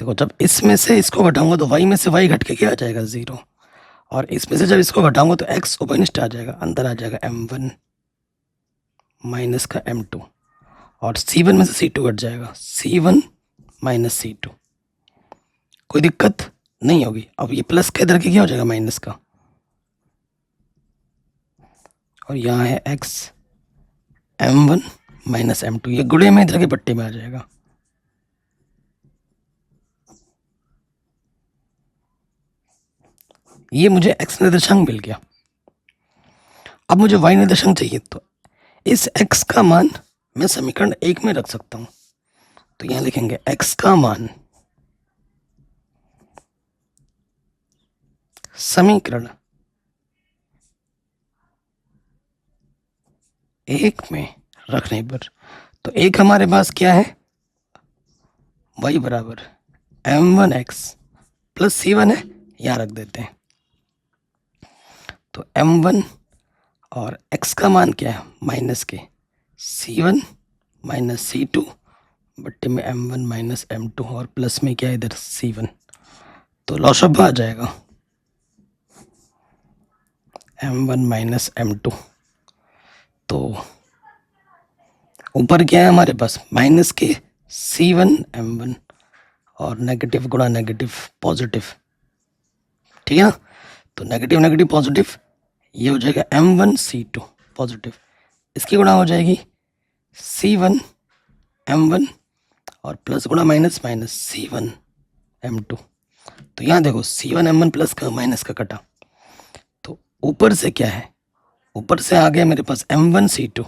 S1: देखो जब इसमें से इसको घटाऊंगा तो y में से y घट के क्या आ जाएगा? 0, और इसमें से जब इसको घटाऊंगा तो x उपनिष्ठ आ जाएगा, अंदर आ जाएगा m1 माइनस का m2, और c1 में से c2 घट जाएगा, c1 माइनस c2। कोई दिक्कत नहीं होगी। अब ये प्लस के इधर के क्या हो जाएगा? माइनस का, और यहाँ है x m1 माइनस m2, ये गुणे में इधर के पट्टे में आ जाएगा। ये मुझे x निर्देशांक मिल गया। अब मुझे y निर्देशांक चाहिए, तो इस x का मान मैं समीकरण 1 में रख सकता हूं। तो यहां लिखेंगे x का मान समीकरण 1 में रखने पर, तो एक हमारे पास क्या है? y बराबर m1x प्लस c1 है, यहां रख देते हैं। तो m1 और x का मान क्या है? माइनस के c1 माइनस c2 बट्टे में m1 माइनस m2, और प्लस में क्या है इधर? c1, तो लॉसअप आ जाएगा m1 माइनस m2। तो ऊपर क्या है हमारे पास? माइनस के c1 m1 और नेगेटिव गुणा नेगेटिव पॉजिटिव। ठीक है ना, तो नेगेटिव नेगेटिव पॉजिटिव, ये हो जाएगा m1 c2 पॉजिटिव, इसकी गुणा हो जाएगी c1 m1 और प्लस गुणा माइनस माइनस c1 m2। तो यहाँ देखो c1 m1 प्लस का माइनस का कटा, तो ऊपर से क्या है? ऊपर से आ गया मेरे पास m1 c2।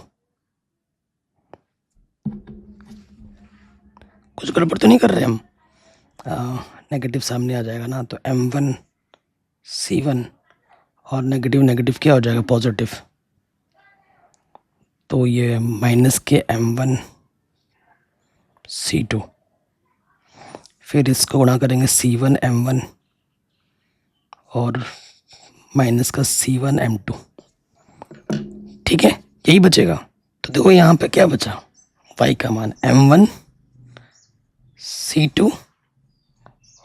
S1: कुछ गड़बड़ तो नहीं कर रहे हम? नेगेटिव सामने आ जाएगा ना, तो m1 c1 और नेगेटिव नेगेटिव क्या हो जाएगा? पॉजिटिव। तो ये माइनस के m1 c2, फिर इसको गुणा करेंगे c1 m1 और माइनस का c1 m2। ठीक है, यही बचेगा। तो देखो यहाँ पे क्या बचा? y का मान m1 c2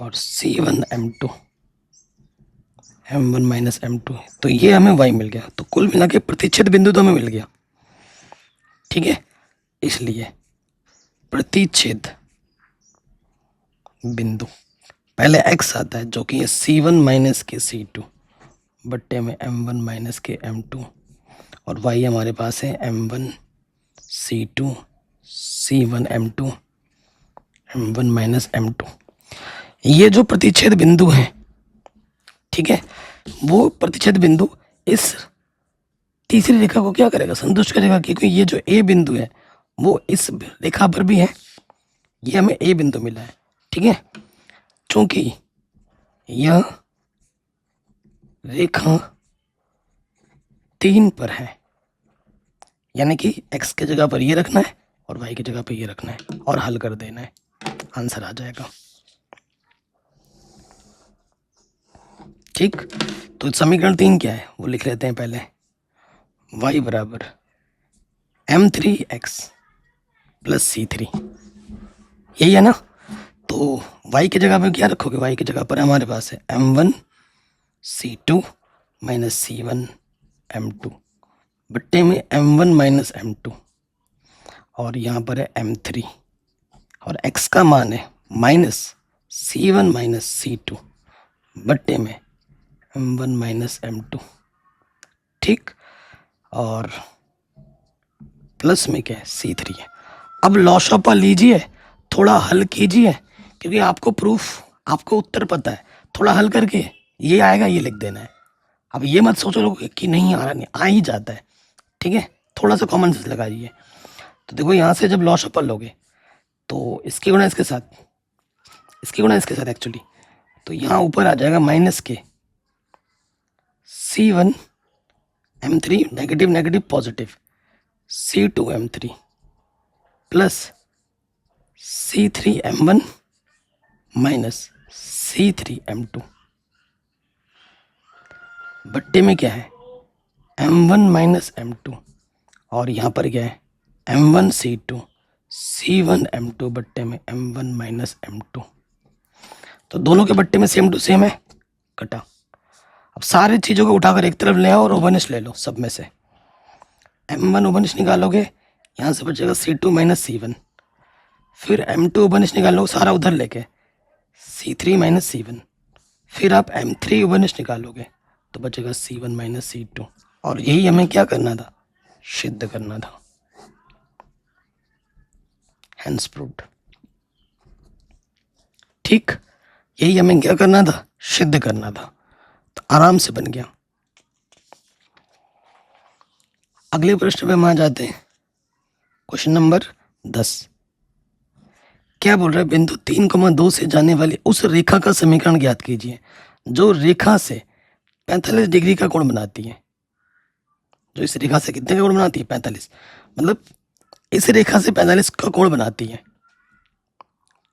S1: और c1 m2, m1 minus m2, तो ये हमें y मिल गया। तो कुल मिला के प्रतिच्छेद बिंदु तो हमें मिल गया। ठीक है, इसलिए प्रतिच्छेद बिंदु पहले x आता है, जो कि है c1 माइनस के c2 बट्टे में m1 माइनस के m2, और y हमारे पास है m1 c2 c1 m2 m1 minus m2। ये जो प्रतिच्छेद बिंदु हैं ठीक है, वो प्रतिच्छेद बिंदु इस तीसरी रेखा को क्या करेगा, संतुष्ट करेगा, क्योंकि ये जो ए बिंदु है वो इस रेखा पर भी है, ये हमें ए बिंदु मिला है। ठीक है, चूंकि यह रेखा 3 पर है, यानी कि x की जगह पर ये रखना है और y की जगह पर ये रखना है और हल कर देना है, आंसर आ जाएगा। ठीक, तो समीकरण 3 क्या है वो लिख लेते हैं पहले। y बराबर m3x प्लस c3, यही है ना। तो y की जगह पर क्या रखोगे, y की जगह पर हमारे पास है m1 c2 minus c1 m2 बट्टे में m1 माइनस m2, और यहाँ पर है m3, और x का मान है माइनस c1 माइनस c2 बट्टे में m1 माइनस m2। ठीक, और प्लस में क्या है, c3 है। अब लॉशॉपा लीजिए, थोड़ा हल कीजिए, क्योंकि आपको प्रूफ, आपको उत्तर पता है, थोड़ा हल करके ये आएगा ये लिख देना है। अब ये मत सोचो लोग कि नहीं आ रहा, नहीं आ ही जाता है। ठीक है, थोड़ा सा कॉमन सेंस लगाइए। तो देखो यहाँ से जब लॉशॉपा लोगे तो इसके गुणा इसके साथ, इसके गुणा इसके साथ एक्चुअली, तो यहाँ ऊपर आ जाएगा माइनस के c1 m3 negative negative positive c2 m3 plus c3 m1 minus c3 m2 बट्टे में क्या है m1 माइनस m2, और यहाँ पर क्या है m1 c2 c1 m2 बट्टे में m1 माइनस m2। तो दोनों के बट्टे में सेम टू सेम है, कटा। अब सारी चीज़ों को उठाकर एक तरफ ले आओ और ओवनिश ले लो, सब में से m1 ओवनिश निकालोगे, यहाँ से बचेगा c2 माइनस c1, फिर m2 ओवनिश निकालोगे सारा उधर लेके c3 माइनस c1, फिर आप m3 ओवनिश निकालोगे तो बचेगा c1 माइनस c2, और यही हमें क्या करना था, सिद्ध करना था। Hence proved. ठीक, यही हमें क्या करना था, सिद्ध करना था। तो आराम से बन गया। अगले प्रश्न पे हम आ जाते हैं, क्वेश्चन नंबर 10। क्या बोल रहा है, बिंदु 3,2 से जाने वाली उस रेखा का समीकरण ज्ञात कीजिए जो रेखा से 45 डिग्री का कोण बनाती है। जो इस रेखा से कितने का कोण बनाती है, 45, मतलब इस रेखा से 45 का कोण बनाती है।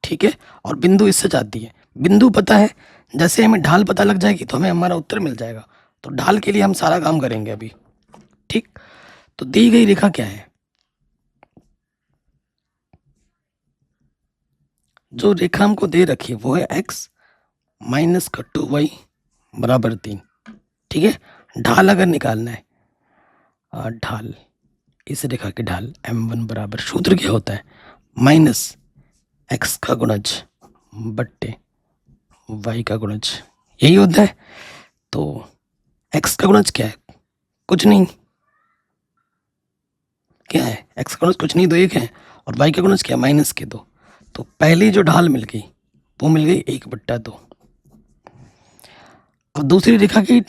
S1: ठीक है, और बिंदु इससे जाती है। बिंदु पता है, जैसे हमें ढाल पता लग जाएगी तो हमें हमारा उत्तर मिल जाएगा। तो ढाल के लिए हम सारा काम करेंगे अभी। ठीक, तो दी गई रेखा क्या है, जो रेखा हमको दे रखी है वो है x माइनस का 2y बराबर 3। ठीक है, ढाल अगर निकालना है, ढाल, इस रेखा की ढाल m1 बराबर, सूत्र क्या होता है, माइनस x का गुणज बट्टे y का गुणज, यही होता है। तो x का गुणज क्या है, कुछ नहीं, क्या है, x का गुणज कुछ नहीं, 2 1 है, और y का गुणज क्या है, माइनस के 2। तो पहली जो ढाल मिल गई वो मिल गई 1/2। अब दूसरी रेखा की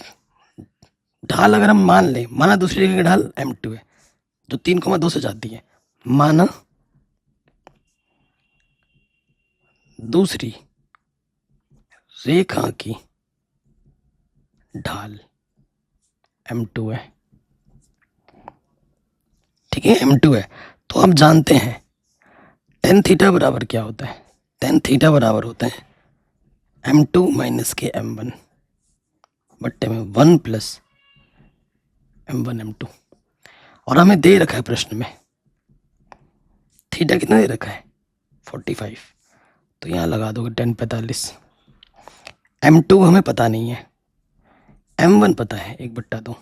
S1: ढाल अगर हम मान लें, माना दूसरी रेखा की ढाल m2 है जो 3,2 से जाती है, माना दूसरी रेखा की ढाल m2 है। ठीक है, m2 है, तो हम जानते हैं tan थीटा बराबर क्या होता है, tan थीटा बराबर होता है m2 माइनस के m1 बट्टे में 1 प्लस m1 m2। और हमें दे रखा है प्रश्न में थीटा कितना दे रखा है, 45, तो यहाँ लगा दोगे tan 45। m2 हमें पता नहीं है, m1 पता है 1/2,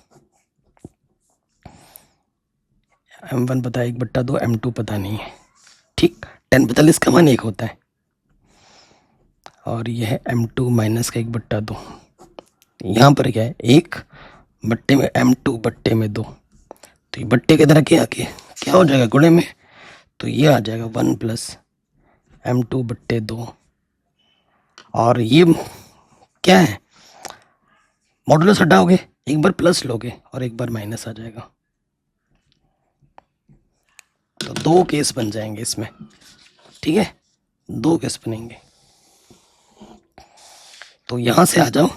S1: m1 पता है 1/2, m2 पता नहीं है। ठीक, tan 45 का मान 1 होता है, और यह है m2 माइनस का 1/2। यहाँ पर क्या है, 1 बट्टे में m2 बट्टे में 2, तो ये बट्टे की तरह क्या हो जाएगा, गुणे में, तो ये आ जाएगा 1 प्लस m2 बट्टे 2। और ये क्या है, मॉडुलस हटाओगे, एक बार प्लस लोगे और एक बार माइनस आ जाएगा, तो दो केस बन जाएंगे इसमें, ठीक है, दो केस बनेंगे। तो यहां से आ जाओ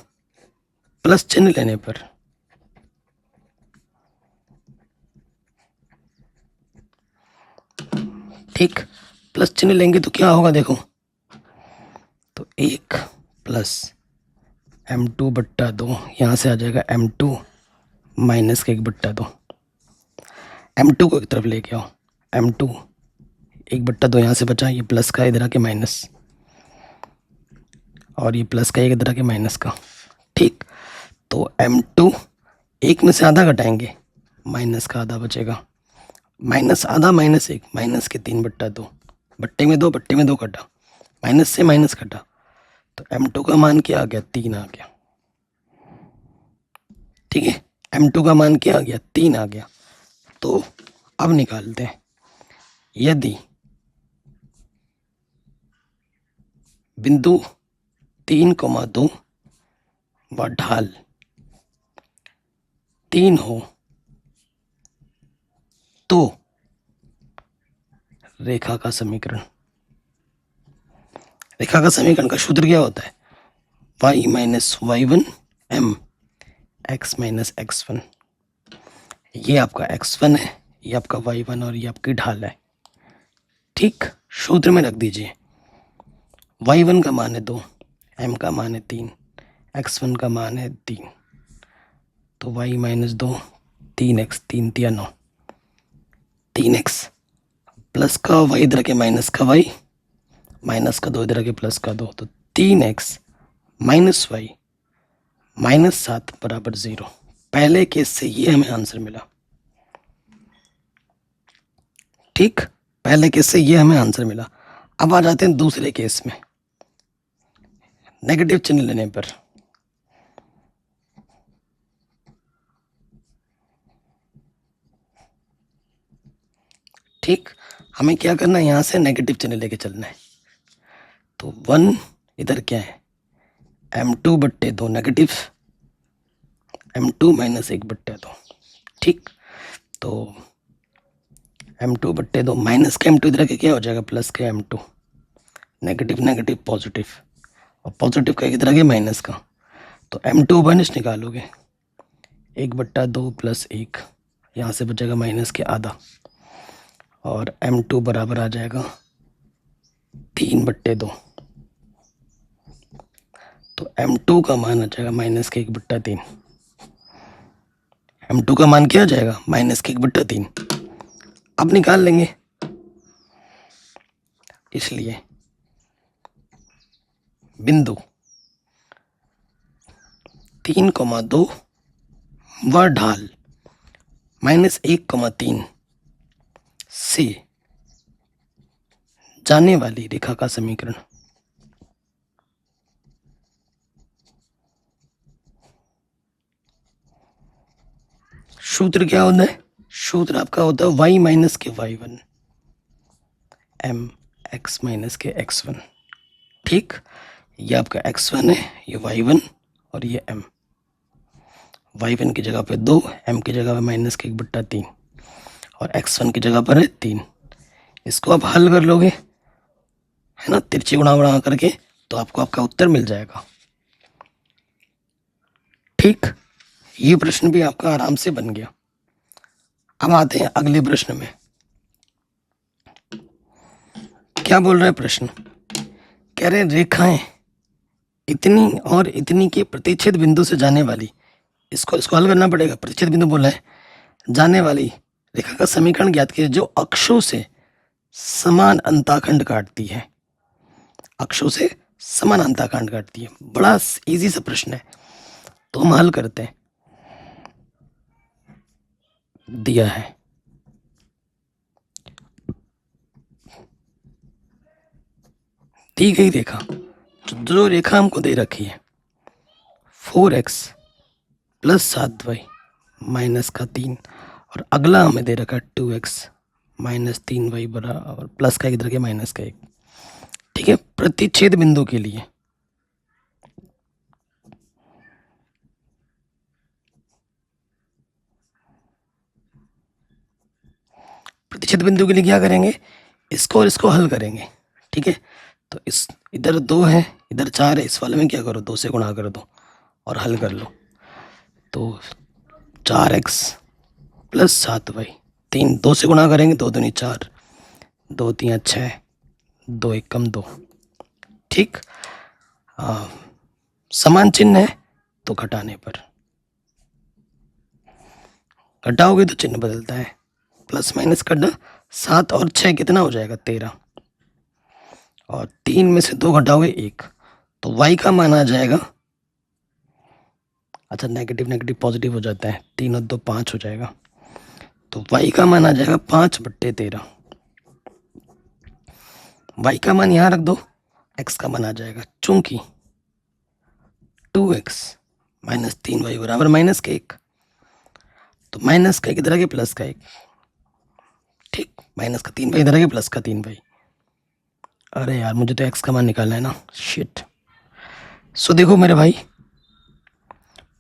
S1: प्लस चिन्ह लेने पर, ठीक, प्लस चिन्ह लेंगे तो क्या होगा देखो, तो 1 प्लस m2 बट्टा 2, यहाँ से आ जाएगा m2 माइनस का 1 बट्टा 2, m2 को एक तरफ लेके आओ, m2 1 बट्टा 2 यहाँ से बचा, ये प्लस का इधर आके माइनस, और ये प्लस का एक इधर आके माइनस का, ठीक। तो m2 एक में से आधा घटाएंगे, माइनस का आधा बचेगा, माइनस आधा माइनस 1, माइनस के 3 बट्टा 2, बट्टे में 2, बट्टे में 2 कटा, माइनस से माइनस कटा, तो m2 का मान क्या आ गया, 3 आ गया, ठीक है, m2 का मान क्या आ गया, 3 आ गया। तो अब निकालते हैं, यदि बिंदु 3,2 व ढाल 3 हो तो रेखा का समीकरण, रेखा का समीकरण का सूत्र क्या होता है, y minus y1 m x minus x1, ये आपका x1 है, ये आपका y1 और ये आपकी ढाल है, ठीक। सूत्र में रख दीजिए, y1 का मान है 2, m का मान है 3, x1 का मान है 3, तो y माइनस 2, 3x, 3 तिया 9, 3x प्लस का y इधर के माइनस का y, माइनस का 2 इधर के प्लस का 2, तो 3x माइनस y माइनस 7 बराबर 0। पहले केस से ये हमें आंसर मिला, ठीक, पहले केस से ये हमें आंसर मिला। अब आ जाते हैं दूसरे केस में, नेगेटिव चिन्ह लेने पर, ठीक, हमें क्या करना है, यहां से नेगेटिव चिन्ह लेके चलना है, तो 1 इधर क्या है, m2 बट्टे 2 नेगेटिव, m2 माइनस 1 बट्टे 2, ठीक। तो m2 बट्टे 2 माइनस का m2 इधर के क्या हो जाएगा, प्लस का m2, नेगेटिव नेगेटिव पॉजिटिव, और पॉजिटिव का इधर के माइनस का, तो m2 माइनस निकालोगे, 1 बट्टा 2 प्लस 1, यहाँ से बचेगा माइनस के आधा, और m2 बराबर आ जाएगा 3 बट्टे 2, तो m2 का मान आ जाएगा माइनस के 1 बट्टा 3, m2 का मान क्या आ जाएगा, माइनस के 1 बट्टा 3। अब निकाल लेंगे, इसलिए बिंदु 3,2 व ढाल -1,3 से जाने वाली रेखा का समीकरण, सूत्र क्या होता है, सूत्र आपका होता है y माइनस के y1 m x माइनस के x1, ठीक। ये आपका x1 है, ये y1 और ये m, y1 की जगह पे 2, m की जगह पे माइनस के 1 बट्टा 3 और x1 की जगह पर है 3। इसको आप हल कर लोगे, है ना, तिरछी गुणा गुणा करके, तो आपको आपका उत्तर मिल जाएगा, ठीक। ये प्रश्न भी आपका आराम से बन गया। अब आते हैं अगले प्रश्न में, क्या बोल रहा है प्रश्न, कह रहे रेखाएं इतनी और इतनी के प्रतिच्छेद बिंदु से जाने वाली, इसको हल करना पड़ेगा, प्रतिच्छेद बिंदु बोला है, जाने वाली रेखा का समीकरण ज्ञात कीजिए जो अक्षों से समान अंताखंड काटती है, अक्षों से समान अंताखंड काटती है। बड़ा इजी सा प्रश्न है, तो हम हल करते हैं। दिया है दी गई रेखा, जो रेखा हमको दे रखी है 4x प्लस 7y माइनस का 3, और अगला हमें दे रखा है 2x माइनस 3y बराबर प्लस का इधर के माइनस का 1, ठीक है। प्रतिच्छेद बिंदु के लिए प्रतिच्छेद बिंदु के लिए क्या करेंगे, इसको और इसको हल करेंगे, ठीक है। तो इस इधर 2 है, इधर 4 है, इस वाले में क्या करो 2 से गुणा कर दो और हल कर लो। तो 4x प्लस 7y, 3 2 से गुणा करेंगे, 2 दूनी 4, 2 3 6, 2 1 2, ठीक। समान चिन्ह है तो घटाने पर, घटाओगे तो चिन्ह बदलता है, प्लस माइनस करना। 7 और 6 कितना हो जाएगा 13, और 3 में से 2 घटाओगे 1, तो y का मान आ जाएगा, अच्छा नेगेटिव नेगेटिव पॉजिटिव हो जाता है, 3 और 2 5 हो जाएगा, तो y का मान आ जाएगा 5/13। y का मान यहाँ रख दो, x का मान आ जाएगा, चूंकि 2x माइनस 3y बराबर माइनस का 1, तो माइनस का 1 इधर आ गया प्लस का 1, ठीक। माइनस का 3y इधर आ गया प्लस का 3y। अरे यार मुझे तो x का मान निकालना है ना, शिट। सो देखो मेरे भाई,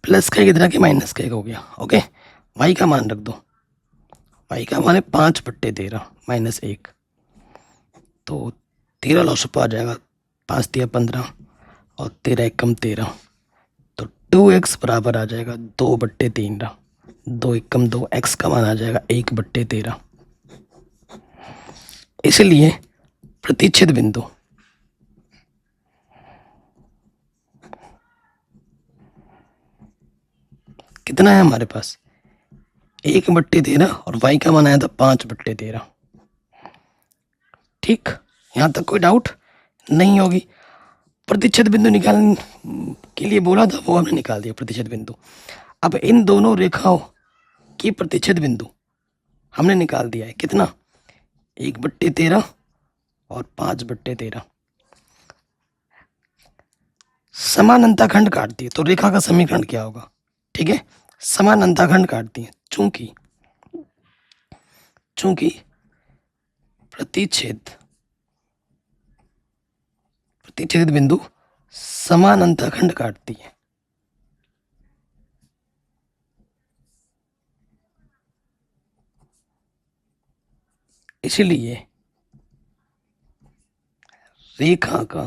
S1: प्लस का 1 इधर आ गया माइनस का 1 हो गया, ओके। y का मान रख दो, y का मान है 5/13 माइनस 1, तो 13 लॉस आ जाएगा, 5 3 15 और 13 1 13, तो 2x बराबर आ जाएगा 2/13, 2 1 2, x का मान आ जाएगा 1/13। इसलिए प्रतिच्छेद बिंदु कितना है हमारे पास 1/13, और y का मान आया था 5/13, ठीक। यहां तक कोई डाउट नहीं होगी। प्रतिच्छेद बिंदु निकालने के लिए बोला था, वो हमने निकाल दिया प्रतिच्छेद बिंदु। अब इन दोनों रेखाओं की प्रतिच्छेद बिंदु हमने निकाल दिया है, कितना 1/13 और 5/13। समान अंतःखंड काटती है, तो रेखा का समीकरण क्या होगा, ठीक है। समान अंतःखंड काटती है, चूंकि प्रतिच्छेद बिंदु समान अंतःखंड काटती है, इसलिए रेखा का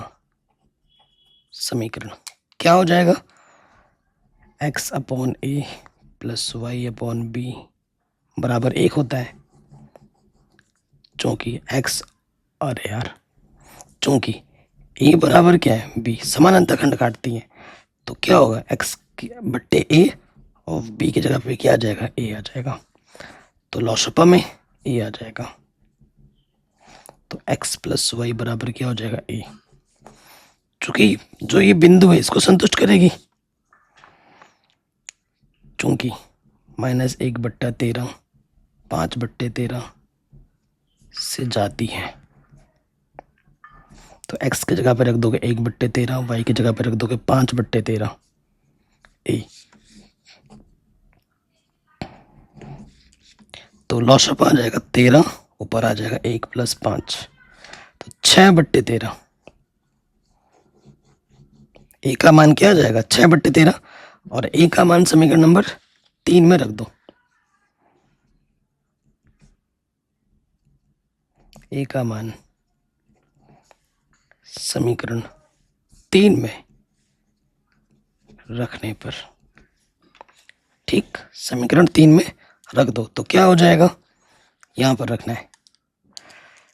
S1: समीकरण क्या हो जाएगा, x/a प्लस y/b बराबर 1 होता है, चूंकि x, अरे यार चूंकि a बराबर क्या है b, समान अंतःखंड काटती है, तो क्या होगा x/a और b की जगह पे क्या आ जाएगा a आ जाएगा, तो लॉसपा में a आ जाएगा, तो x प्लस वाई बराबर क्या हो जाएगा a, चूंकि जो ये बिंदु है इसको संतुष्ट करेगी, चूंकि -1/13 5/13 से जाती है, तो x की जगह पर रख दोगे 1/13, y की जगह पर रख दोगे 5/13 a, तो लॉसअप आ जाएगा 13, ऊपर आ जाएगा 1 + 5, तो 6/13। a का मान क्या आ जाएगा 6/13, और a का मान समीकरण नंबर 3 में रख दो। a का मान समीकरण 3 में रखने पर, ठीक, समीकरण 3 में रख दो, तो क्या हो जाएगा, यहां पर रखना है,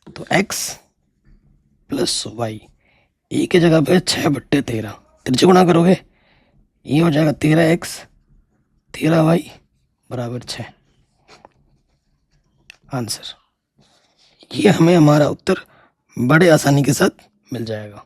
S1: तो x प्लस वाई, ए की जगह पे 6/13, तिरछे गुणा करोगे ये हो जाएगा 13x 13y बराबर 6। आंसर ये हमें हमारा उत्तर बड़े आसानी के साथ मिल जाएगा।